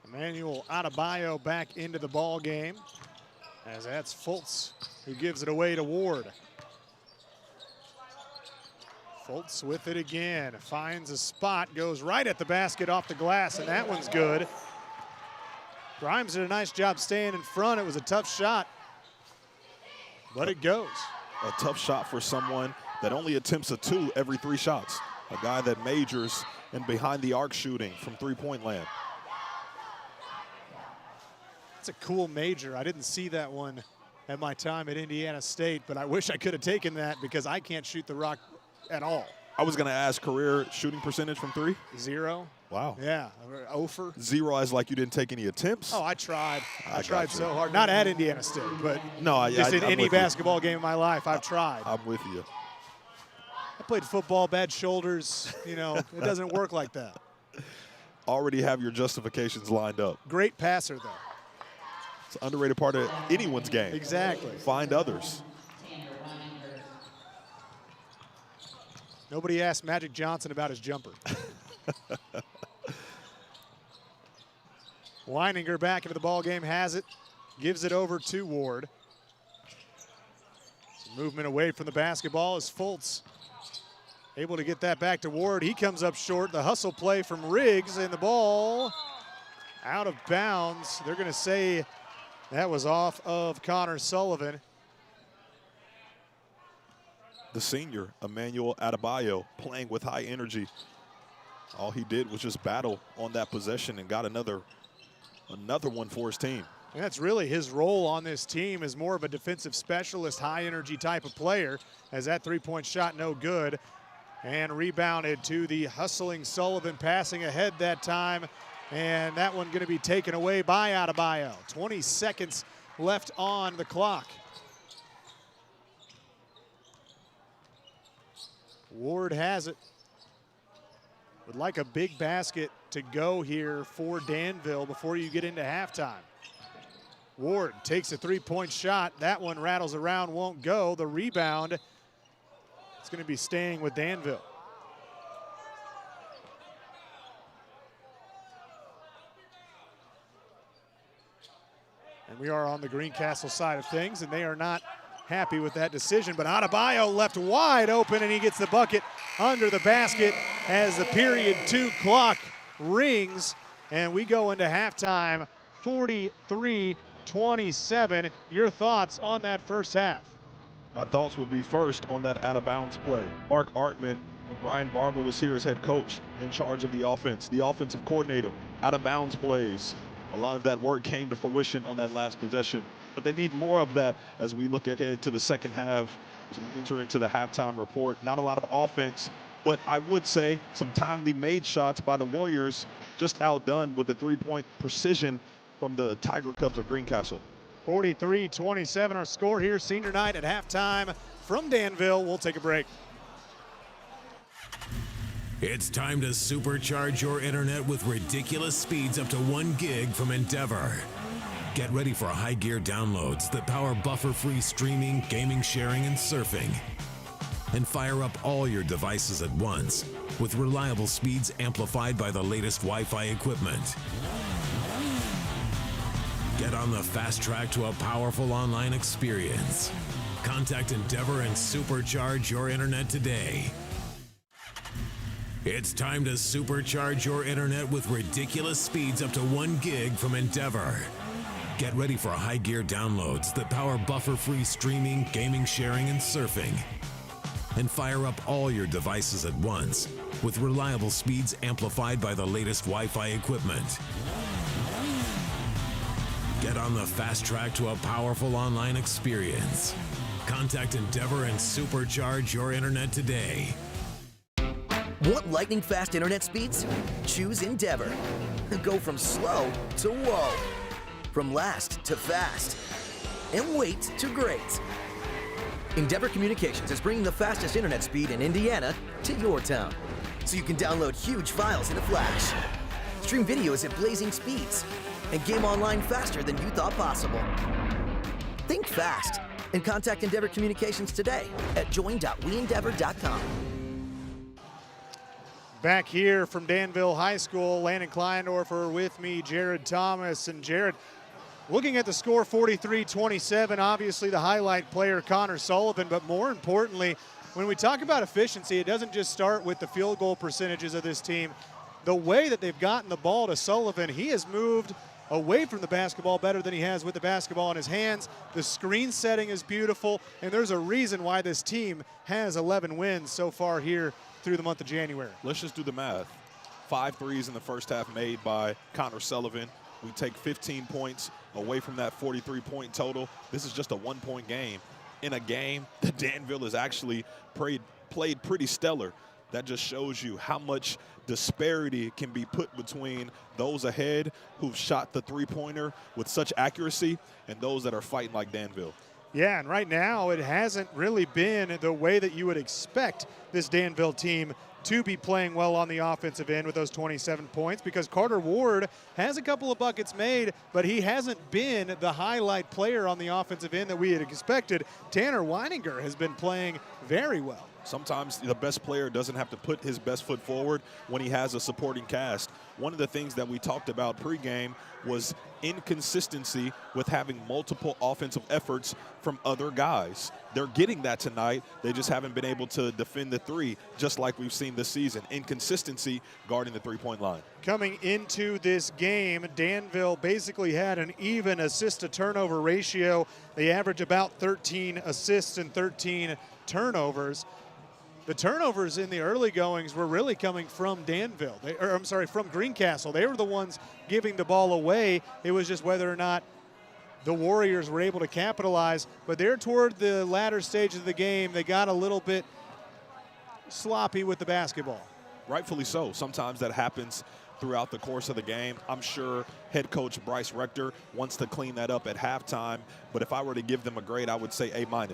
Emmanuel Adebayo back into the ball game, as that's Fultz who gives it away to Ward. Fultz with it again, finds a spot, goes right at the basket off the glass, and that one's good. Grimes did a nice job staying in front. It was a tough shot, but it goes. A tough shot for someone that only attempts a 2 every 3 shots. A guy that majors in behind the arc shooting from three-point land. It's a cool major. I didn't see that one at my time at Indiana State, but I wish I could have taken that because I can't shoot the rock at all. I was going to ask career shooting percentage from 3? 0. Wow. Yeah, 0 for. 0 as like you didn't take any attempts? Oh, I tried. I tried so hard. Not at Indiana State, but no, just in any basketball game in my life, I've tried. I'm with you. I played football, bad shoulders. You know, it doesn't work like that. Already have your justifications lined up. Great passer, though. It's an underrated part of anyone's game. Exactly. Find others. Nobody asked Magic Johnson about his jumper. Weininger back into the ball game, has it, gives it over to Ward. Some movement away from the basketball as Fultz able to get that back to Ward. He comes up short. The hustle play from Riggs, and the ball out of bounds. They're going to say that was off of Connor Sullivan. The senior, Emmanuel Adebayo, playing with high energy. All he did was just battle on that possession and got another one for his team. And that's really his role on this team, as more of a defensive specialist, high energy type of player, as that three-point shot no good. And rebounded to the hustling Sullivan, passing ahead that time. And that one going to be taken away by Adebayo. 20 seconds left on the clock. Ward has it. Would like a big basket to go here for Danville before you get into halftime. Ward takes a three-point shot. That one rattles around, won't go. The rebound, it's going to be staying with Danville. And we are on the Greencastle side of things, and they are not happy with that decision. But Adebayo left wide open, and he gets the bucket under the basket as the period 2 clock rings. And we go into halftime 43-27. Your thoughts on that first half? My thoughts would be first on that out-of-bounds play. Mark Artman, Brian Barber was here as head coach, in charge of the offense, the offensive coordinator. Out-of-bounds plays. A lot of that work came to fruition on that last possession. But they need more of that as we look ahead to the second half, to enter into the halftime report. Not a lot of offense, but I would say some timely made shots by the Warriors, just outdone with the three-point precision from the Tiger Cubs of Greencastle. 43-27 our score here, senior night at halftime from Danville. We'll take a break. It's time to supercharge your internet with ridiculous speeds up to 1 gig from Endeavor. Get ready for high gear downloads that power buffer-free streaming, gaming, sharing, and surfing. And fire up all your devices at once with reliable speeds amplified by the latest Wi-Fi equipment. Get on the fast track to a powerful online experience. Contact Endeavor and supercharge your internet today. It's time to supercharge your internet with ridiculous speeds up to 1 gig from Endeavor. Get ready for high gear downloads that power buffer-free streaming, gaming, sharing, and surfing. And fire up all your devices at once with reliable speeds amplified by the latest Wi-Fi equipment. Get on the fast track to a powerful online experience. Contact Endeavor and supercharge your internet today. Want lightning-fast internet speeds? Choose Endeavor. Go from slow to whoa. From last to fast. And wait to great. Endeavor Communications is bringing the fastest internet speed in Indiana to your town, so you can download huge files in a flash, stream videos at blazing speeds, and game online faster than you thought possible. Think fast and contact Endeavor Communications today at join.weendeavor.com. Back here from Danville High School, Landon Kleindorfer with me, Jared Thomas. And Jared, looking at the score, 43-27, obviously the highlight player, Connor Sullivan, but more importantly, when we talk about efficiency, it doesn't just start with the field goal percentages of this team. The way that they've gotten the ball to Sullivan, he has moved away from the basketball better than he has with the basketball in his hands. The screen setting is beautiful, and there's a reason why this team has 11 wins so far here through the month of January. Let's just do the math. 5 threes in the first half made by Connor Sullivan. We take 15 points away from that 43-point total. This is just a 1-point game. In a game that Danville has actually played pretty stellar. That just shows you how much disparity can be put between those ahead who've shot the three-pointer with such accuracy and those that are fighting like Danville. Yeah, and right now it hasn't really been the way that you would expect this Danville team to be playing well on the offensive end with those 27 points, because Carter Ward has a couple of buckets made, but he hasn't been the highlight player on the offensive end that we had expected. Tanner Weininger has been playing very well. Sometimes the best player doesn't have to put his best foot forward when he has a supporting cast. One of the things that we talked about pregame was inconsistency with having multiple offensive efforts from other guys. They're getting that tonight. They just haven't been able to defend the three, just like we've seen this season. Inconsistency guarding the three-point line. Coming into this game, Danville basically had an even assist-to-turnover ratio. They average about 13 assists and 13 turnovers. The turnovers in the early goings were really coming from Danville. From Greencastle. They were the ones giving the ball away. It was just whether or not the Warriors were able to capitalize. But they're toward the latter stage of the game. They got a little bit sloppy with the basketball. Rightfully so. Sometimes that happens throughout the course of the game. I'm sure head coach Bryce Rector wants to clean that up at halftime. But if I were to give them a grade, I would say A-.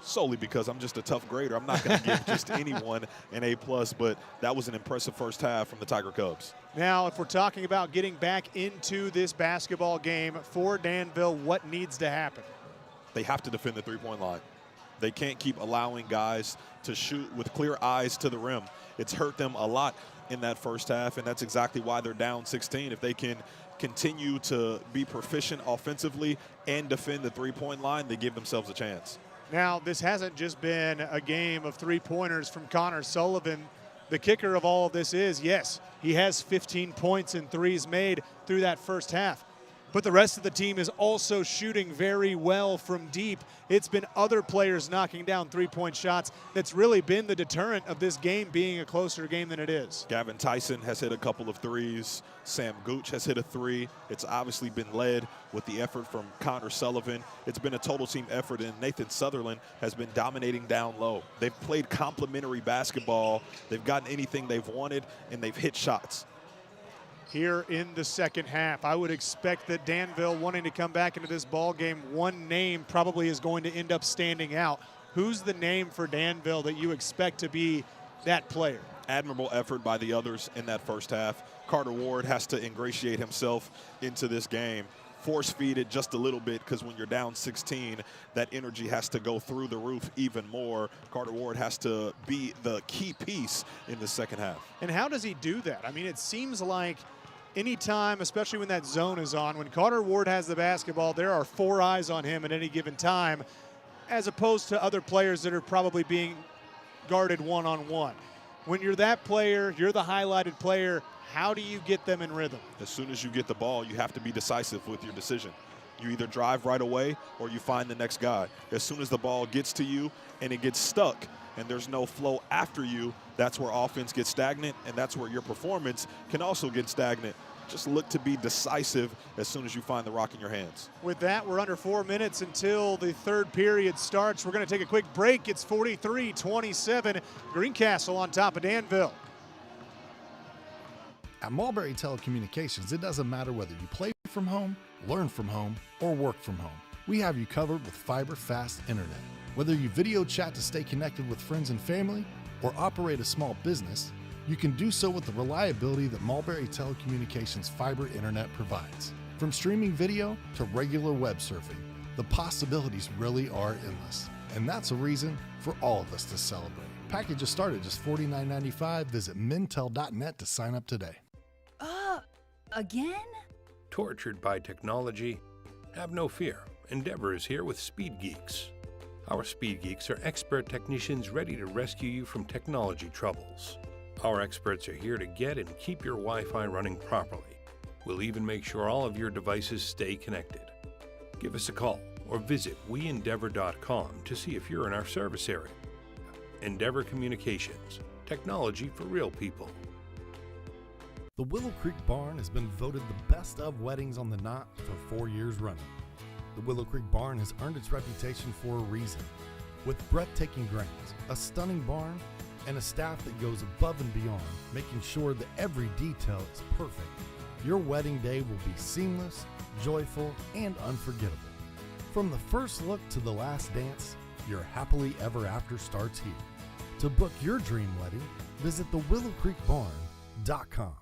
Solely because I'm just a tough grader. I'm not going to give just anyone an A+, but that was an impressive first half from the Tiger Cubs. Now, if we're talking about getting back into this basketball game for Danville, what needs to happen? They have to defend the three-point line. They can't keep allowing guys to shoot with clear eyes to the rim. It's hurt them a lot in that first half, and that's exactly why they're down 16. If they can continue to be proficient offensively and defend the three-point line, they give themselves a chance. Now, this hasn't just been a game of three-pointers from Connor Sullivan. The kicker of all of this is, yes, he has 15 points and threes made through that first half. But the rest of the team is also shooting very well from deep. It's been other players knocking down three-point shots that's really been the deterrent of this game being a closer game than it is. Gavin Tyson has hit a couple of threes. Sam Gooch has hit a three. It's obviously been led with the effort from Connor Sullivan. It's been a total team effort, and Nathan Sutherland has been dominating down low. They've played complementary basketball. They've gotten anything they've wanted, and they've hit shots. Here in the second half, I would expect that Danville, wanting to come back into this ball game, one name probably is going to end up standing out. Who's the name for Danville that you expect to be that player? Admirable effort by the others in that first half. Carter Ward has to ingratiate himself into this game. Force feed it just a little bit, because when you're down 16, that energy has to go through the roof even more. Carter Ward has to be the key piece in the second half. And how does he do that? I mean, it seems like anytime, especially when that zone is on, when Carter Ward has the basketball, there are 4 eyes on him at any given time, as opposed to other players that are probably being guarded one-on-one. When you're that player, you're the highlighted player, how do you get them in rhythm? As soon as you get the ball, you have to be decisive with your decision. You either drive right away or you find the next guy. As soon as the ball gets to you and it gets stuck and there's no flow after you, that's where offense gets stagnant, and that's where your performance can also get stagnant. Just look to be decisive as soon as you find the rock in your hands. With that, we're under 4 minutes until the third period starts. We're going to take a quick break. It's 43-27. Greencastle on top of Danville. At Mulberry Telecommunications, it doesn't matter whether you play from home, learn from home, or work from home. We have you covered with fiber fast internet. Whether you video chat to stay connected with friends and family, or operate a small business, you can do so with the reliability that Mulberry Telecommunications fiber internet provides. From streaming video to regular web surfing, the possibilities really are endless. And that's a reason for all of us to celebrate. Packages start at just $49.95. Visit mintel.net to sign up today. Again? Tortured by technology? Have no fear. Endeavor is here with Speed Geeks. Our Speed Geeks are expert technicians ready to rescue you from technology troubles. Our experts are here to get and keep your Wi-Fi running properly. We'll even make sure all of your devices stay connected. Give us a call or visit weendeavor.com to see if you're in our service area. Endeavor Communications, technology for real people. The Willow Creek Barn has been voted the best of weddings on the knot for 4 years running. The Willow Creek Barn has earned its reputation for a reason. With breathtaking grounds, a stunning barn, and a staff that goes above and beyond, making sure that every detail is perfect, your wedding day will be seamless, joyful, and unforgettable. From the first look to the last dance, your happily ever after starts here. To book your dream wedding, visit thewillowcreekbarn.com.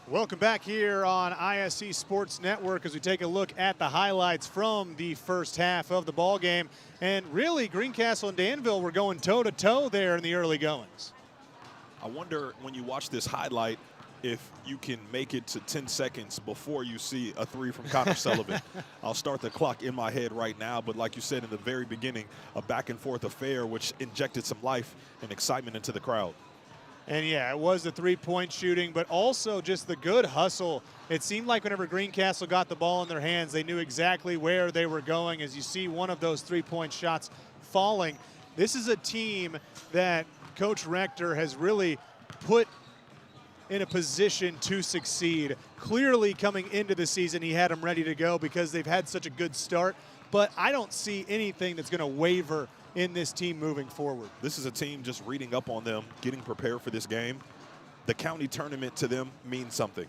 Welcome back here on ISC Sports Network as we take a look at the highlights from the first half of the ball game. And really, Greencastle and Danville were going toe-to-toe there in the early goings. I wonder when you watch this highlight if you can make it to 10 seconds before you see a three from Connor Sullivan. I'll start the clock in my head right now, but like you said in the very beginning, a back-and-forth affair which injected some life and excitement into the crowd. And yeah, it was the three-point shooting, but also just the good hustle. It seemed like whenever Greencastle got the ball in their hands, they knew exactly where they were going. As you see one of those three-point shots falling, this is a team that Coach Rector has really put in a position to succeed. Clearly coming into the season, he had them ready to go because they've had such a good start, but I don't see anything that's going to waver in this team moving forward. This is a team just reading up on them, getting prepared for this game. The county tournament to them means something.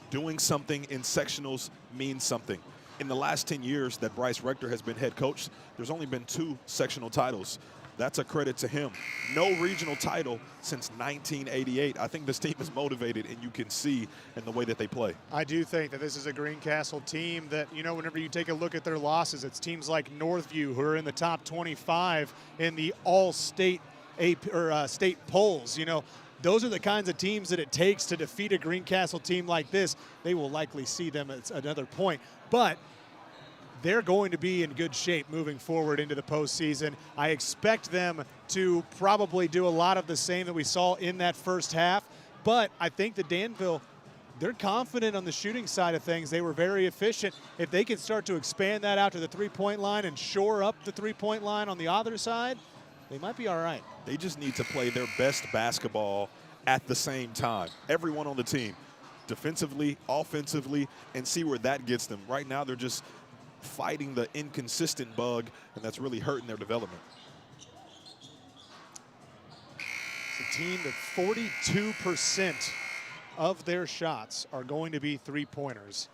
Doing something in sectionals means something. In the last 10 years that Bryce Rector has been head coach, there's only been 2 sectional titles. That's a credit to him. No regional title since 1988. I think this team is motivated, and you can see in the way that they play. I do think that this is a Greencastle team that, you know, whenever you take a look at their losses, it's teams like Northview who are in the top 25 in the all-state state polls. You know, those are the kinds of teams that it takes to defeat a Greencastle team like this. They will likely see them at another point. But they're going to be in good shape moving forward into the postseason. I expect them to probably do a lot of the same that we saw in that first half, but I think that Danville, they're confident on the shooting side of things. They were very efficient. If they can start to expand that out to the three-point line and shore up the three-point line on the other side, they might be all right. They just need to play their best basketball at the same time. Everyone on the team, defensively, offensively, and see where that gets them. Right now, they're just fighting the inconsistent bug, and that's really hurting their development. It's a team that 42% of their shots are going to be three-pointers.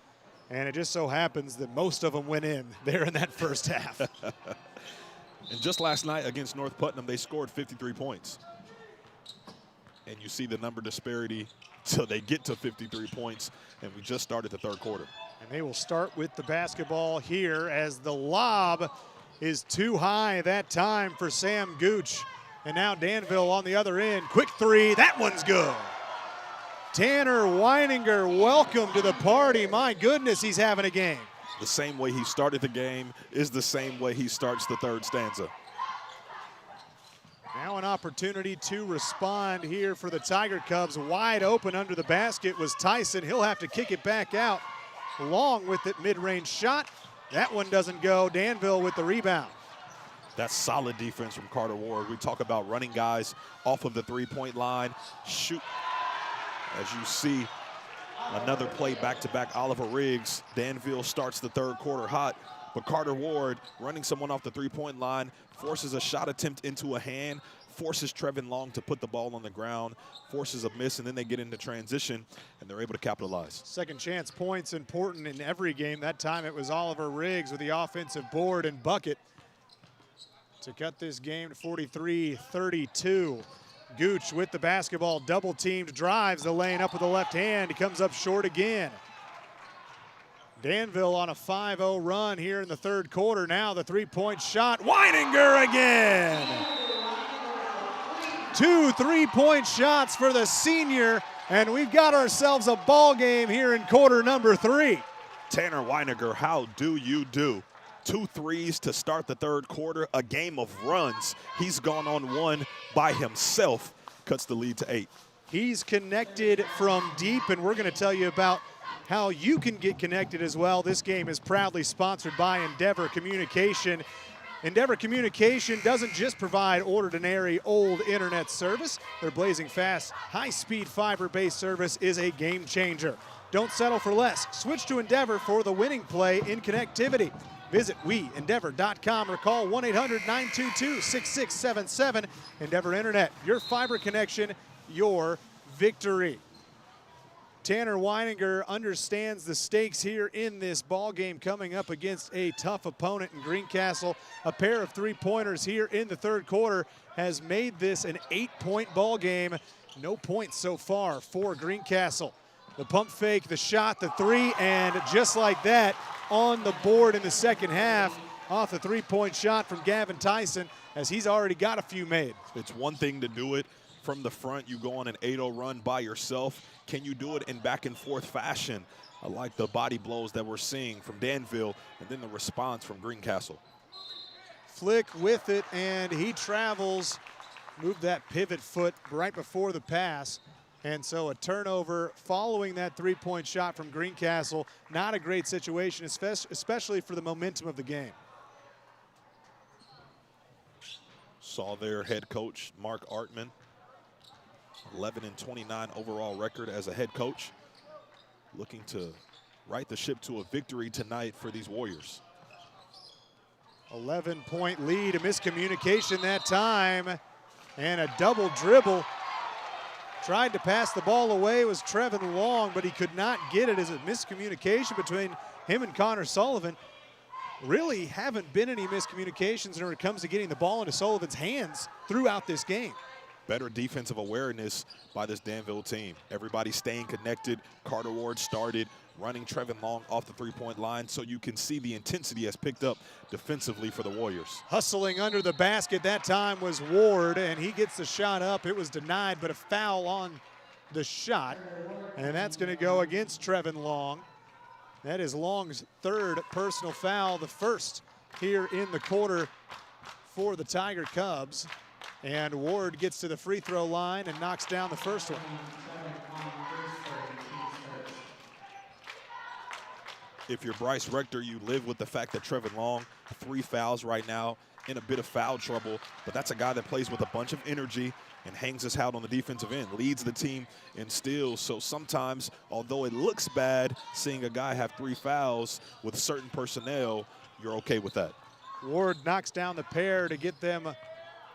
And it just so happens that most of them went in there in that first half. And just last night against North Putnam, they scored 53 points. And you see the number disparity till they get to 53 points, and we just started the third quarter. And they will start with the basketball here as the lob is too high that time for Sam Gooch. And now Danville on the other end. Quick three, that one's good. Tanner Weininger, welcome to the party. My goodness, he's having a game. The same way he started the game is the same way he starts the third stanza. Now an opportunity to respond here for the Tiger Cubs. Wide open under the basket was Tyson. He'll have to kick it back out. Long with it, mid-range shot. That one doesn't go. Danville with the rebound. That's solid defense from Carter Ward. We talk about running guys off of the three-point line. Shoot. As you see, another play back-to-back Oliver Riggs. Danville starts the third quarter hot, but Carter Ward running someone off the three-point line, forces a shot attempt into a hand, forces Trevin Long to put the ball on the ground, forces a miss, and then they get into transition, and they're able to capitalize. Second chance points important in every game. That time it was Oliver Riggs with the offensive board and bucket to cut this game to 43-32. Gooch with the basketball, double teamed, drives the lane up with the left hand. He comes up short again. Danville on a 5-0 run here in the third quarter. Now the three-point shot, Weininger again. 2 3-point shots for the senior, and we've got ourselves a ball game here in quarter number 3. Tanner Weininger, how do you do? 2 threes to start the third quarter, a game of runs. He's gone on one by himself, cuts the lead to 8. He's connected from deep, and we're going to tell you about how you can get connected as well. This game is proudly sponsored by Endeavor Communication. Endeavor Communication doesn't just provide ordinary old internet service. Their blazing fast, high-speed fiber-based service is a game changer. Don't settle for less. Switch to Endeavor for the winning play in connectivity. Visit WeEndeavor.com or call 1-800-922-6677. Endeavor Internet, your fiber connection, your victory. Tanner Weininger understands the stakes here in this ball game coming up against a tough opponent in Greencastle. A pair of three-pointers here in the third quarter has made this an 8-point ball game. No points so far for Greencastle. The pump fake, the shot, the three, and just like that, on the board in the second half off the three-point shot from Gavin Tyson, as he's already got a few made. It's one thing to do it from the front. You go on an 8-0 run by yourself. Can you do it in back-and-forth fashion? I like the body blows that we're seeing from Danville, and then the response from Greencastle. Flick with it, and he travels, moved that pivot foot right before the pass. And so a turnover following that three-point shot from Greencastle. Not a great situation, especially for the momentum of the game. Saw their head coach, Mark Artman, 11-29 overall record as a head coach. Looking to right the ship to a victory tonight for these Warriors. 11-point lead, a miscommunication that time, and a double dribble. Tried to pass the ball away was Trevin Long, but he could not get it as a miscommunication between him and Connor Sullivan. Really haven't been any miscommunications when it comes to getting the ball into Sullivan's hands throughout this game. Better defensive awareness by this Danville team. Everybody staying connected. Carter Ward started running Trevin Long off the three-point line, so you can see the intensity has picked up defensively for the Warriors. Hustling under the basket that time was Ward, and he gets the shot up. It was denied, but a foul on the shot, and that's going to go against Trevin Long. That is Long's third personal foul, the first here in the quarter for the Tiger Cubs. And Ward gets to the free throw line and knocks down the first one. If you're Bryce Rector, you live with the fact that Trevin Long, 3 fouls right now, in a bit of foul trouble, but that's a guy that plays with a bunch of energy and hangs his hat on the defensive end, leads the team in steals. So sometimes, although it looks bad, seeing a guy have 3 fouls with certain personnel, you're okay with that. Ward knocks down the pair to get them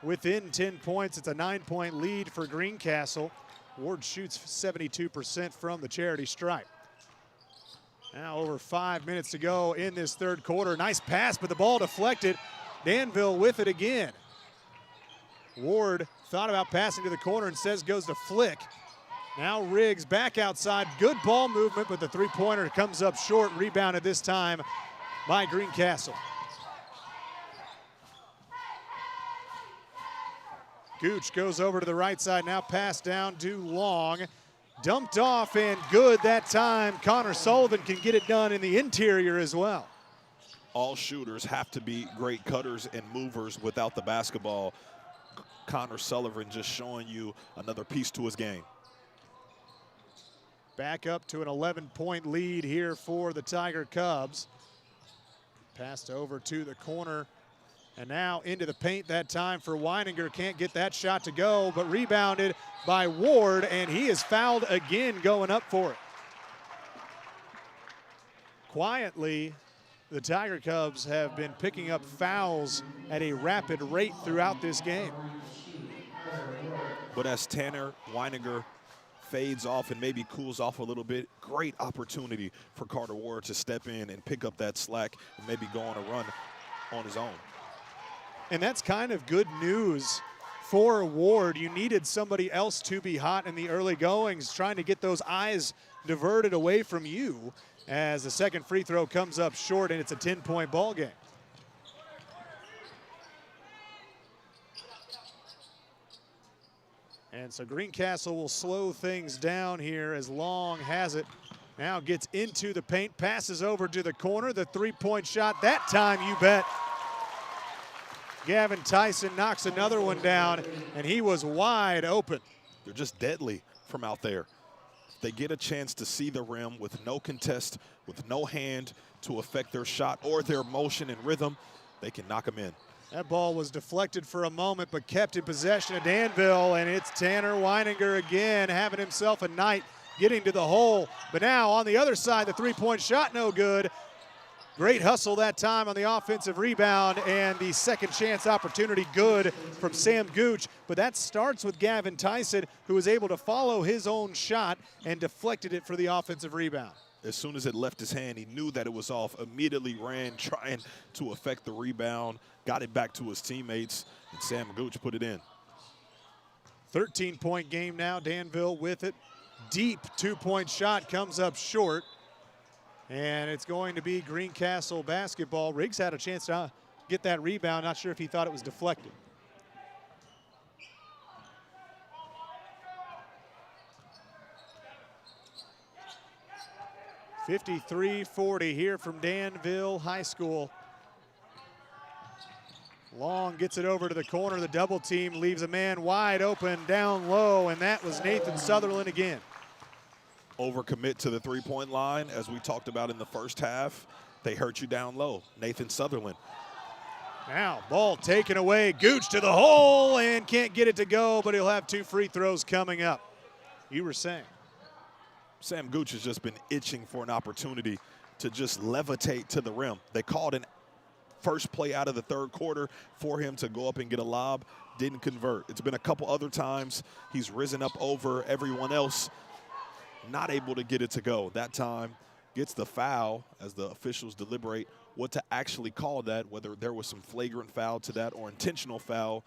within 10 points. It's a 9-point lead for Greencastle. Ward shoots 72% from the charity stripe. Now over 5 minutes to go in this third quarter. Nice pass, but the ball deflected. Danville with it again. Ward thought about passing to the corner and says goes to Flick. Now Riggs back outside. Good ball movement, but the three-pointer comes up short. Rebounded this time by Greencastle. Gooch goes over to the right side. Now pass down to Long. Dumped off and good that time. Connor Sullivan can get it done in the interior as well. All shooters have to be great cutters and movers without the basketball. Connor Sullivan just showing you another piece to his game. Back up to an 11-point lead here for the Tiger Cubs. Passed over to the corner. And now into the paint that time for Weininger. Can't get that shot to go, but rebounded by Ward, and he is fouled again going up for it. Quietly, the Tiger Cubs have been picking up fouls at a rapid rate throughout this game. But as Tanner Weininger fades off and maybe cools off a little bit, great opportunity for Carter Ward to step in and pick up that slack and maybe go on a run on his own. And that's kind of good news for Ward. You needed somebody else to be hot in the early goings, trying to get those eyes diverted away from you as the second free throw comes up short, and it's a 10-point ball game. And so Greencastle will slow things down here as Long has it. Now gets into the paint, passes over to the corner. The three-point shot that time, you bet. Gavin Tyson knocks another one down, and he was wide open. They're just deadly from out there. They get a chance to see the rim with no contest, with no hand to affect their shot or their motion and rhythm. They can knock them in. That ball was deflected for a moment, but kept in possession of Danville, and it's Tanner Weininger again having himself a night getting to the hole. But now on the other side, the three-point shot no good. Great hustle that time on the offensive rebound, and the second chance opportunity good from Sam Gooch. But that starts with Gavin Tyson, who was able to follow his own shot and deflected it for the offensive rebound. As soon as it left his hand, he knew that it was off, immediately ran, trying to affect the rebound, got it back to his teammates, and Sam Gooch put it in. 13-point game now, Danville with it. Deep two-point shot comes up short. And it's going to be Greencastle basketball. Riggs had a chance to get that rebound. Not sure if he thought it was deflected. .53-40 here from Danville High School. Long gets it over to the corner. The double team leaves a man wide open down low, and that was Nathan Sutherland again. Overcommit to the three-point line, as we talked about in the first half. They hurt you down low. Nathan Sutherland. Now, ball taken away. Gooch to the hole and can't get it to go, but he'll have 2 free throws coming up. You were saying. Sam Gooch has just been itching for an opportunity to just levitate to the rim. They called an first play out of the third quarter for him to go up and get a lob. Didn't convert. It's been a couple other times he's risen up over everyone else, not able to get it to go. That time gets the foul as the officials deliberate what to actually call that, whether there was some flagrant foul to that or intentional foul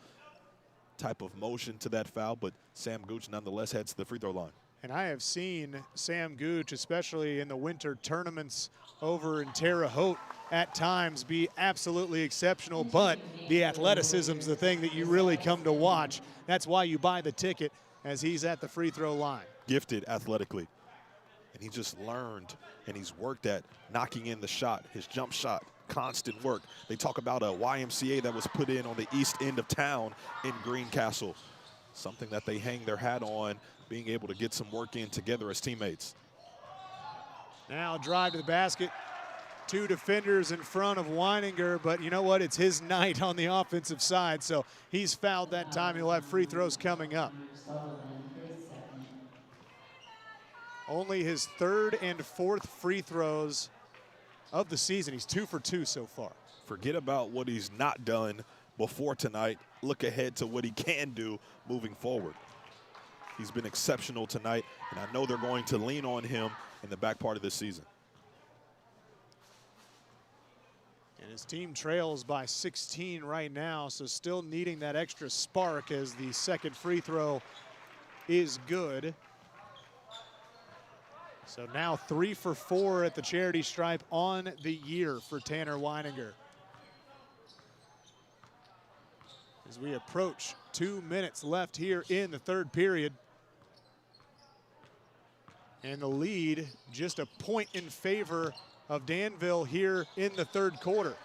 type of motion to that foul, but Sam Gooch nonetheless heads to the free throw line. And I have seen Sam Gooch, especially in the winter tournaments over in Terre Haute, at times be absolutely exceptional, but the athleticism's the thing that you really come to watch. That's why you buy the ticket, as he's at the free throw line. Gifted athletically, and he just learned and he's worked at knocking in the shot, his jump shot, constant work. They talk about a YMCA that was put in on the east end of town in Greencastle, something that they hang their hat on, being able to get some work in together as teammates. Now drive to the basket. 2 defenders in front of Weininger, but you know what? It's his night on the offensive side, so he's fouled that time. He'll have free throws coming up. Only his 3rd and 4th free throws of the season. He's 2 for 2 so far. Forget about what he's not done before tonight. Look ahead to what he can do moving forward. He's been exceptional tonight, and I know they're going to lean on him in the back part of this season. And his team trails by 16 right now, so still needing that extra spark as the second free throw is good. So now 3 for 4 at the charity stripe on the year for Tanner Weininger. As we approach 2 minutes left here in the third period. And the lead just a point in favor of Danville here in the third quarter.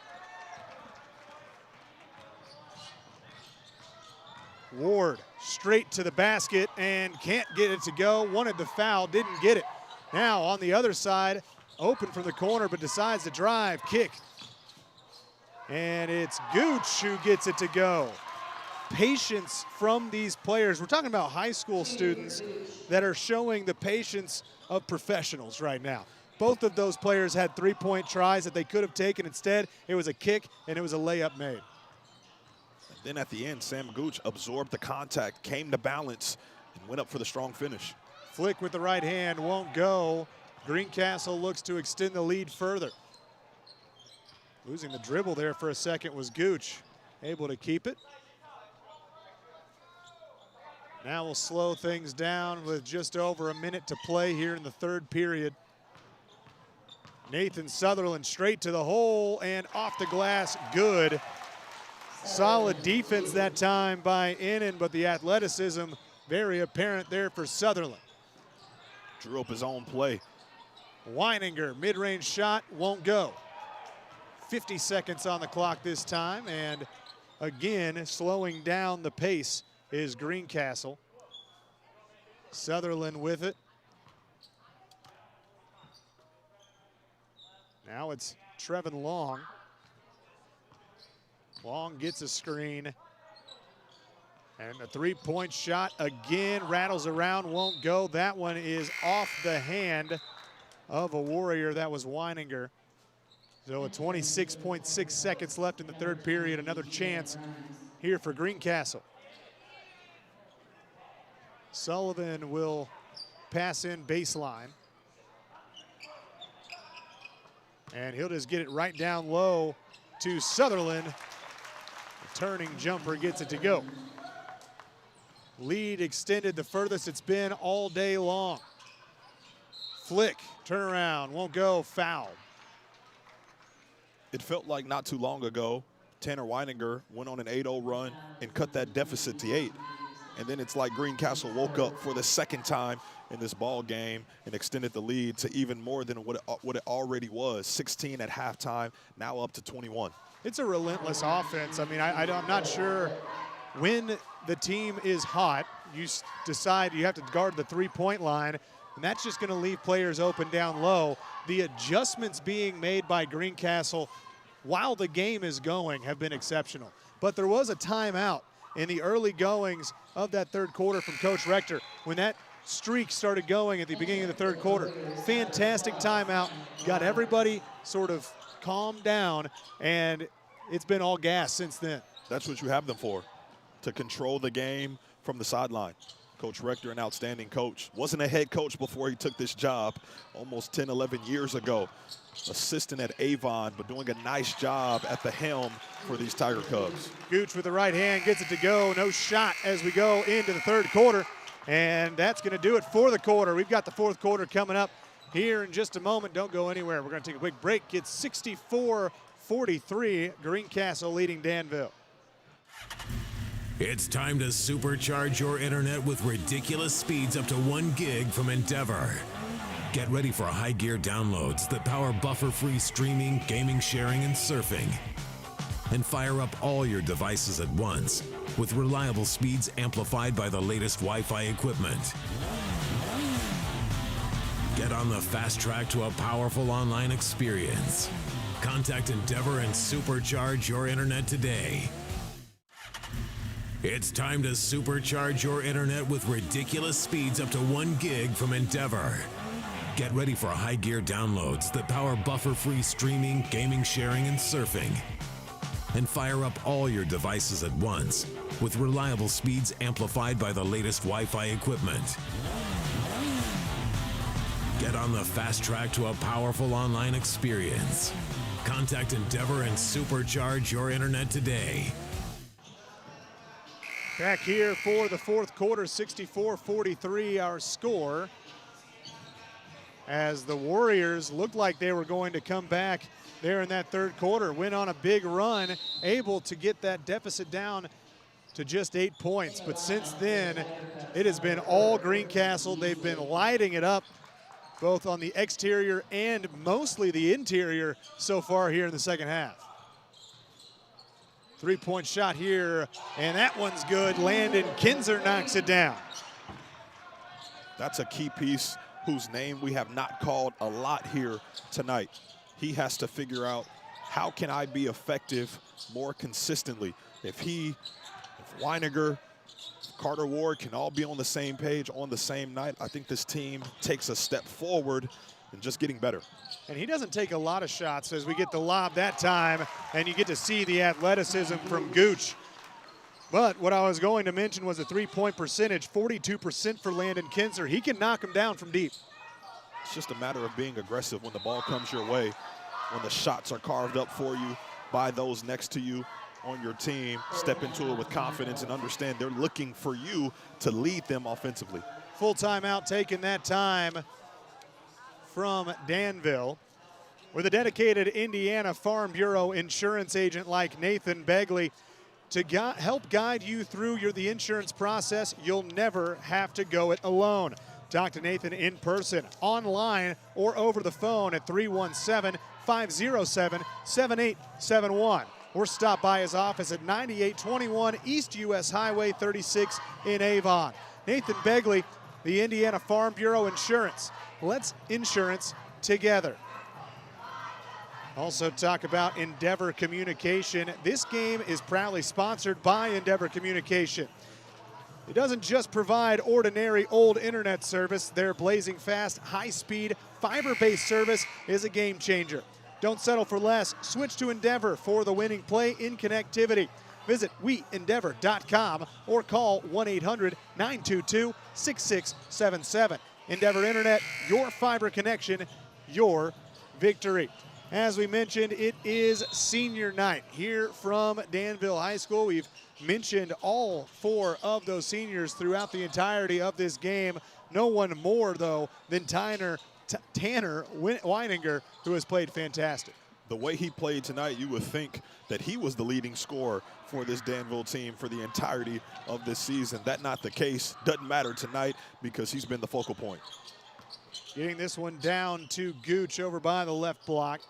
Ward straight to the basket and can't get it to go. Wanted the foul, didn't get it. Now on the other side, open from the corner, but decides to drive, kick. And it's Gooch who gets it to go. Patience from these players. We're talking about high school students that are showing the patience of professionals right now. Both of those players had 3-point tries that they could have taken. Instead, it was a kick and it was a layup made. And then at the end, Sam Gooch absorbed the contact, came to balance, and went up for the strong finish. Flick with the right hand won't go. Greencastle looks to extend the lead further. Losing the dribble there for a second was Gooch. Able to keep it. Now we'll slow things down with just over a minute to play here in the third period. Nathan Sutherland straight to the hole and off the glass, good. Solid defense that time by Innan, but the athleticism very apparent there for Sutherland. Drew up his own play. Weininger, mid-range shot, won't go. 50 seconds on the clock this time, and again, slowing down the pace is Greencastle. Sutherland with it. Now it's Trevin Long. Long gets a screen. And a 3-point shot again, rattles around, won't go. That one is off the hand of a Warrior. That was Weininger. So with 26.6 seconds left in the third period, another chance here for Greencastle. Sullivan will pass in baseline. And he'll just get it right down low to Sutherland. The turning jumper gets it to go. Lead extended the furthest it's been all day long. Flick, turnaround, won't go, foul. It felt like not too long ago, Tanner Weininger went on an 8-0 run and cut that deficit to 8. And then it's like Greencastle woke up for the second time in this ball game and extended the lead to even more than what it already was. 16 at halftime, now up to 21. It's a relentless offense. I mean, I'm not sure when the team is hot, you decide you have to guard the three-point line, and that's just going to leave players open down low. The adjustments being made by Greencastle while the game is going have been exceptional. But there was a timeout in the early goings of that third quarter from Coach Rector when that streak started going at the beginning of the third quarter. Fantastic timeout, got everybody sort of calmed down, and it's been all gas since then. That's what you have them for, to control the game from the sideline. Coach Rector, an outstanding coach. Wasn't a head coach before he took this job almost 10, 11 years ago. Assistant at Avon, but doing a nice job at the helm for these Tiger Cubs. Gooch with the right hand gets it to go. No shot as we go into the third quarter. And that's going to do it for the quarter. We've got the fourth quarter coming up here in just a moment. Don't go anywhere. We're going to take a quick break. It's 64-43. Greencastle leading Danville. It's time to supercharge your internet with ridiculous speeds up to 1 gig from Endeavor. Get ready for high gear downloads that power buffer-free streaming, gaming, sharing, and surfing. And fire up all your devices at once with reliable speeds amplified by the latest Wi-Fi equipment. Get on the fast track to a powerful online experience. Contact Endeavor and supercharge your internet today. It's time to supercharge your internet with ridiculous speeds up to 1 gig from Endeavor. Get ready for high gear downloads that power buffer-free streaming, gaming, sharing, and surfing. And fire up all your devices at once with reliable speeds amplified by the latest Wi-Fi equipment. Get on the fast track to a powerful online experience. Contact Endeavor and supercharge your internet today. Back here for the fourth quarter, 64-43 our score. As the Warriors looked like they were going to come back there in that third quarter, went on a big run, able to get that deficit down to just 8 points. But since then, it has been all Greencastle. They've been lighting it up, both on the exterior and mostly the interior so far here in the second half. Three-point shot here, and that one's good. Landon Kinzer knocks it down. That's a key piece whose name we have not called a lot here tonight. He has to figure out, how can I be effective more consistently? If Weininger, Carter Ward can all be on the same page on the same night, I think this team takes a step forward and just getting better. And he doesn't take a lot of shots as we get the lob that time, and you get to see the athleticism from Gooch. But what I was going to mention was the three-point percentage, 42% for Landon Kinzer. He can knock him down from deep. It's just a matter of being aggressive when the ball comes your way, when the shots are carved up for you by those next to you on your team. Step into it with confidence and understand they're looking for you to lead them offensively. Full timeout taken that time from Danville, with a dedicated Indiana Farm Bureau insurance agent like Nathan Begley to help guide you through the insurance process. You'll never have to go it alone. Talk to Nathan in person, online, or over the phone at 317-507-7871. Or stop by his office at 9821 East US Highway 36 in Avon. Nathan Begley, the Indiana Farm Bureau Insurance. Let's insurance together. Also talk about Endeavor Communication. This game is proudly sponsored by Endeavor Communication. It doesn't just provide ordinary old internet service. Their blazing fast, high-speed, fiber-based service is a game changer. Don't settle for less. Switch to Endeavor for the winning play in connectivity. Visit weendeavor.com or call 1-800-922-6677. Endeavor Internet, your fiber connection, your victory. As we mentioned, it is senior night here from Danville High School. We've mentioned all 4 of those seniors throughout the entirety of this game. No one more, though, than Tanner Weininger, who has played fantastic. The way he played tonight, you would think that he was the leading scorer for this Danville team for the entirety of this season. That's not the case. Doesn't matter tonight because he's been the focal point. Getting this one down to Gooch over by the left block.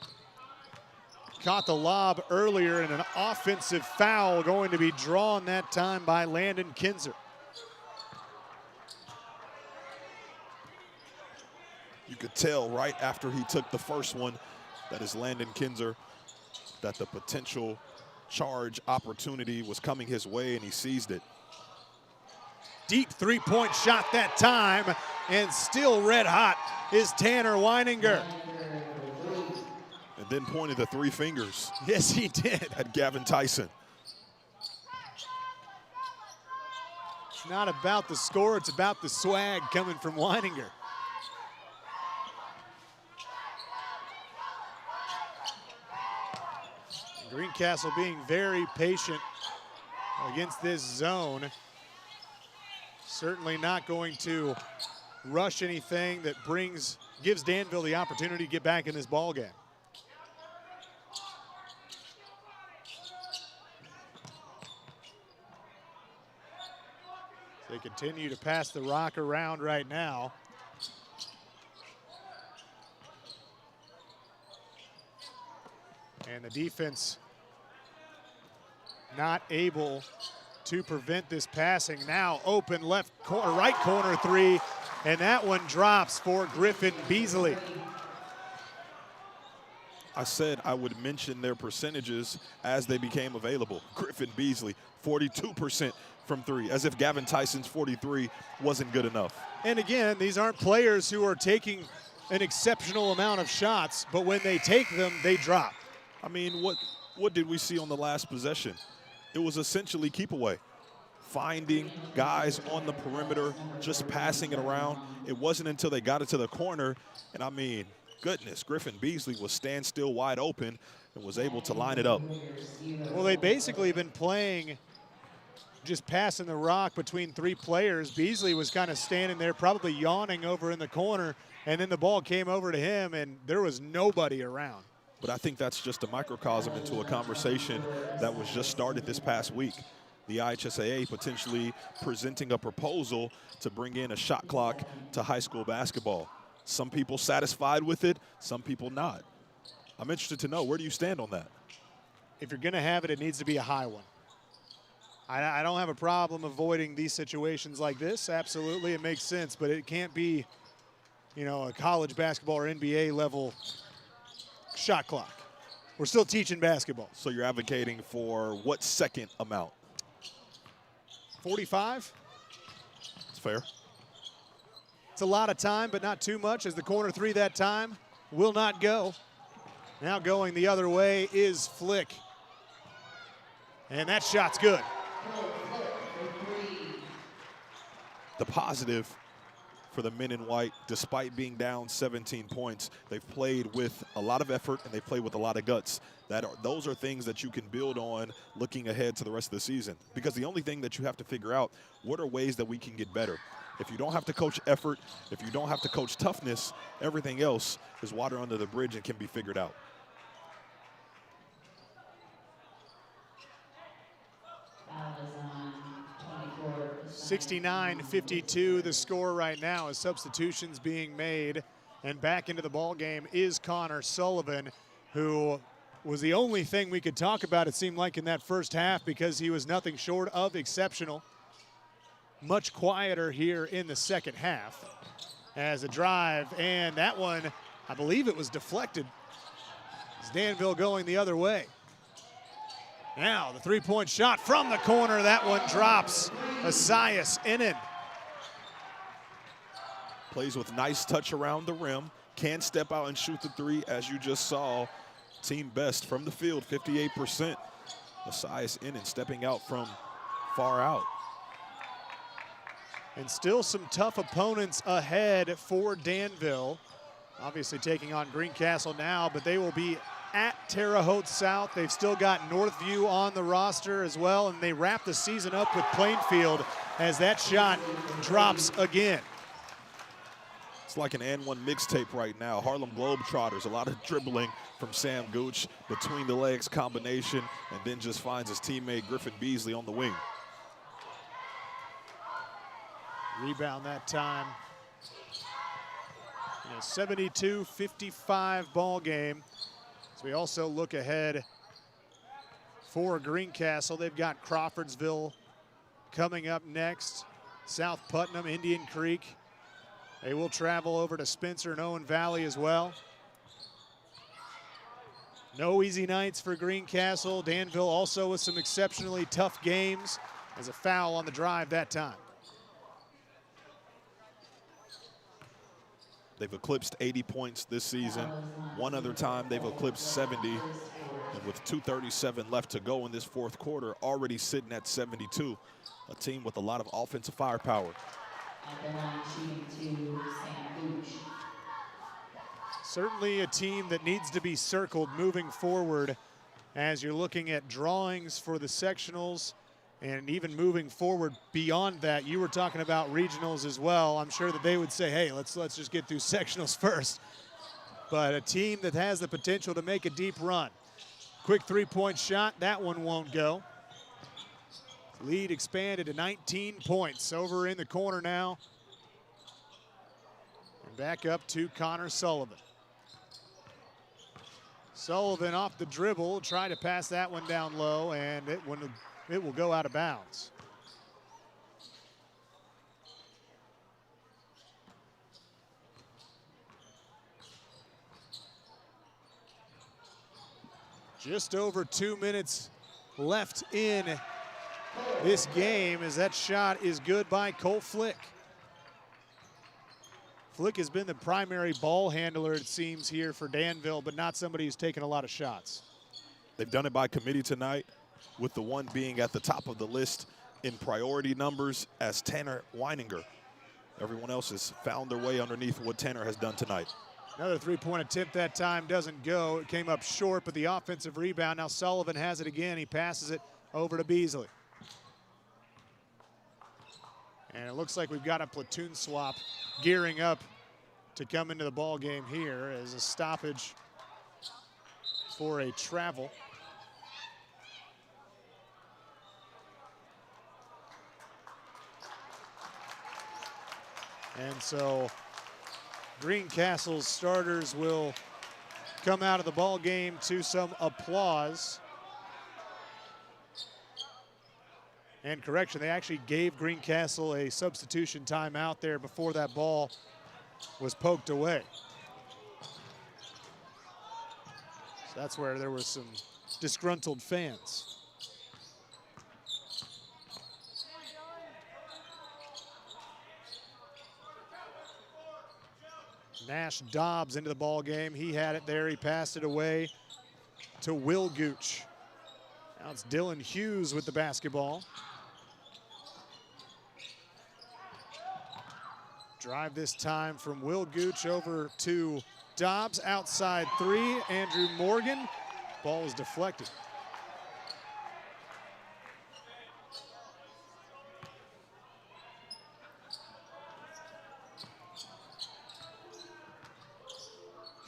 Caught the lob earlier, and an offensive foul going to be drawn that time by Landon Kinzer. You could tell right after he took the first one, that is Landon Kinzer, that the potential charge opportunity was coming his way, and he seized it. Deep three-point shot that time, and still red hot is Tanner Weininger. And then pointed the 3 fingers. Yes, he did. At Gavin Tyson. It's not about the score, it's about the swag coming from Weininger. Greencastle being very patient against this zone. Certainly not going to rush anything that gives Danville the opportunity to get back in this ball game. They continue to pass the rock around right now. And the defense not able to prevent this passing. Now open left corner, right corner 3, and that one drops for Griffin Beasley. I said I would mention their percentages as they became available. Griffin Beasley, 42% from 3, as if Gavin Tyson's 43 wasn't good enough. And again, these aren't players who are taking an exceptional amount of shots, but when they take them, they drop. I mean, what did we see on the last possession? It was essentially keep away. Finding guys on the perimeter, just passing it around. It wasn't until they got it to the corner, and I mean, goodness, Griffin Beasley was standstill wide open and was able to line it up. Well, they basically been playing just passing the rock between 3 players. Beasley was kind of standing there, probably yawning over in the corner, and then the ball came over to him, and there was nobody around. But I think that's just a microcosm into a conversation that was just started this past week. The IHSAA potentially presenting a proposal to bring in a shot clock to high school basketball. Some people satisfied with it, some people not. I'm interested to know, where do you stand on that? If you're going to have it, it needs to be a high one. I don't have a problem avoiding these situations like this. Absolutely, it makes sense, but it can't be, you know, a college basketball or NBA level shot clock. We're still teaching basketball. So you're advocating for what second amount? 45. It's fair. It's a lot of time, but not too much, as the corner 3 that time will not go. Now going the other way is Flick. And that shot's good. The positive for the men in white, despite being down 17 points, they've played with a lot of effort and they've played with a lot of guts. Those are things that you can build on looking ahead to the rest of the season. Because the only thing that you have to figure out, what are ways that we can get better? If you don't have to coach effort, if you don't have to coach toughness, everything else is water under the bridge and can be figured out. Foul is on 24. 69-52 the score right now as substitutions being made. And back into the ball game is Connor Sullivan, who was the only thing we could talk about, it seemed like, in that first half, because he was nothing short of exceptional. Much quieter here in the second half as a drive, and that one, I believe it was deflected. It's Danville going the other way. Now the three-point shot from the corner, that one drops. Asias Innan. Plays with nice touch around the rim, can step out and shoot the 3, as you just saw. Team best from the field, 58%. Messias Innan stepping out from far out. And still some tough opponents ahead for Danville. Obviously taking on Greencastle now, but they will be at Terre Haute South. They've still got Northview on the roster as well, and they wrap the season up with Plainfield as that shot drops again. It's like an N1 mixtape right now. Harlem Globetrotters, a lot of dribbling from Sam Gooch, between the legs combination, and then just finds his teammate Griffin Beasley on the wing. Rebound that time. In a 72-55 ball game. So we also look ahead for Greencastle. They've got Crawfordsville coming up next. South Putnam, Indian Creek. They will travel over to Spencer and Owen Valley as well. No easy nights for Greencastle. Danville also with some exceptionally tough games. As a foul on the drive that time. They've eclipsed 80 points this season. One other time they've eclipsed 70. And with 2:37 left to go in this fourth quarter, already sitting at 72. A team with a lot of offensive firepower. At the line shooting to Sam Gooch. Certainly a team that needs to be circled moving forward as you're looking at drawings for the sectionals. And even moving forward beyond that, you were talking about regionals as well. I'm sure that they would say, hey, let's just get through sectionals first. But a team that has the potential to make a deep run. Quick three-point shot, that one won't go. Lead expanded to 19 points. Over in the corner now. And back up to Connor Sullivan. Sullivan off the dribble, trying to pass that one down low, and it will go out of bounds. Just over 2 minutes left in this game as that shot is good by Cole Flick. Flick has been the primary ball handler, it seems, here for Danville, but not somebody who's taken a lot of shots. They've done it by committee tonight, with the one being at the top of the list in priority numbers as Tanner Weininger. Everyone else has found their way underneath what Tanner has done tonight. Another three-point attempt that time doesn't go. It came up short, but the offensive rebound. Now Sullivan has it again. He passes it over to Beasley. And it looks like we've got a platoon swap gearing up to come into the ball game here as a stoppage for a travel. And so Greencastle's starters will come out of the ball game to some applause. And correction, they actually gave Greencastle a substitution timeout there before that ball was poked away. So that's where there were some disgruntled fans. Nash Dobbs into the ball game. He had it there. He passed it away to Will Gooch. Now it's Dylan Hughes with the basketball. Drive this time from Will Gooch over to Dobbs. Outside three, Andrew Morgan. Ball was deflected.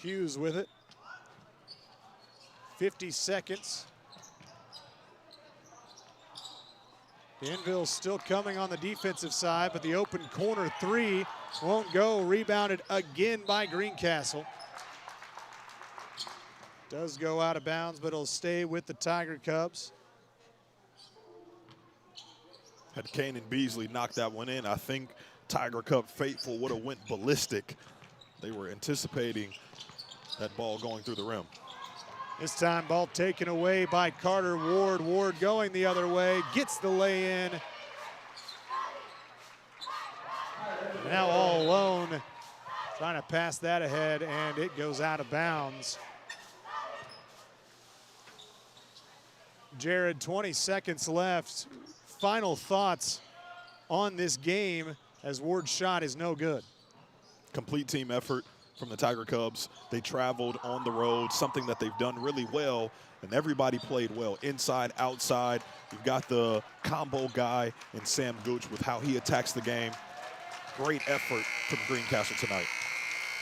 Hughes with it. 50 seconds. Danville still coming on the defensive side, but the open corner three won't go. Rebounded again by Greencastle. Does go out of bounds, but it'll stay with the Tiger Cubs. Had Kane and Beasley knocked that one in, I think Tiger Cub faithful would have went ballistic. They were anticipating that ball going through the rim. This time ball taken away by Carter Ward. Ward going the other way, gets the lay in. Now all alone, trying to pass that ahead, and it goes out of bounds. Jared, 20 seconds left. Final thoughts on this game as Ward's shot is no good. Complete team effort from the Tiger Cubs. They traveled on the road, something that they've done really well, and everybody played well, inside, outside. You've got the combo guy in Sam Gooch with how he attacks the game. Great effort from Greencastle tonight.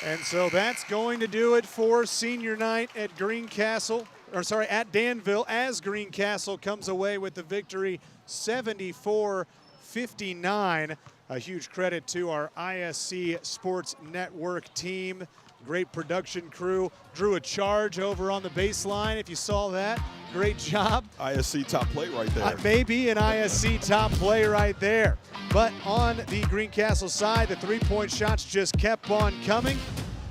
And so that's going to do it for senior night at Greencastle, at Danville, as Greencastle comes away with the victory 74-59. A huge credit to our ISC Sports Network team. Great production crew. Drew a charge over on the baseline, if you saw that. Great job. ISC top play right there. Maybe an ISC top play right there. But on the Greencastle side, the three-point shots just kept on coming,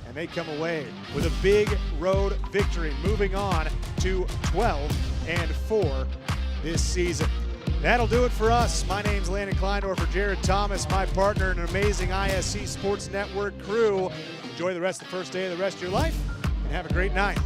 and they come away with a big road victory, moving on to 12-4 this season. That'll do it for us. My name's Landon Kleindorfer, Jared Thomas, my partner, and an amazing ISC Sports Network crew. Enjoy the rest of the first day of the rest of your life, and have a great night.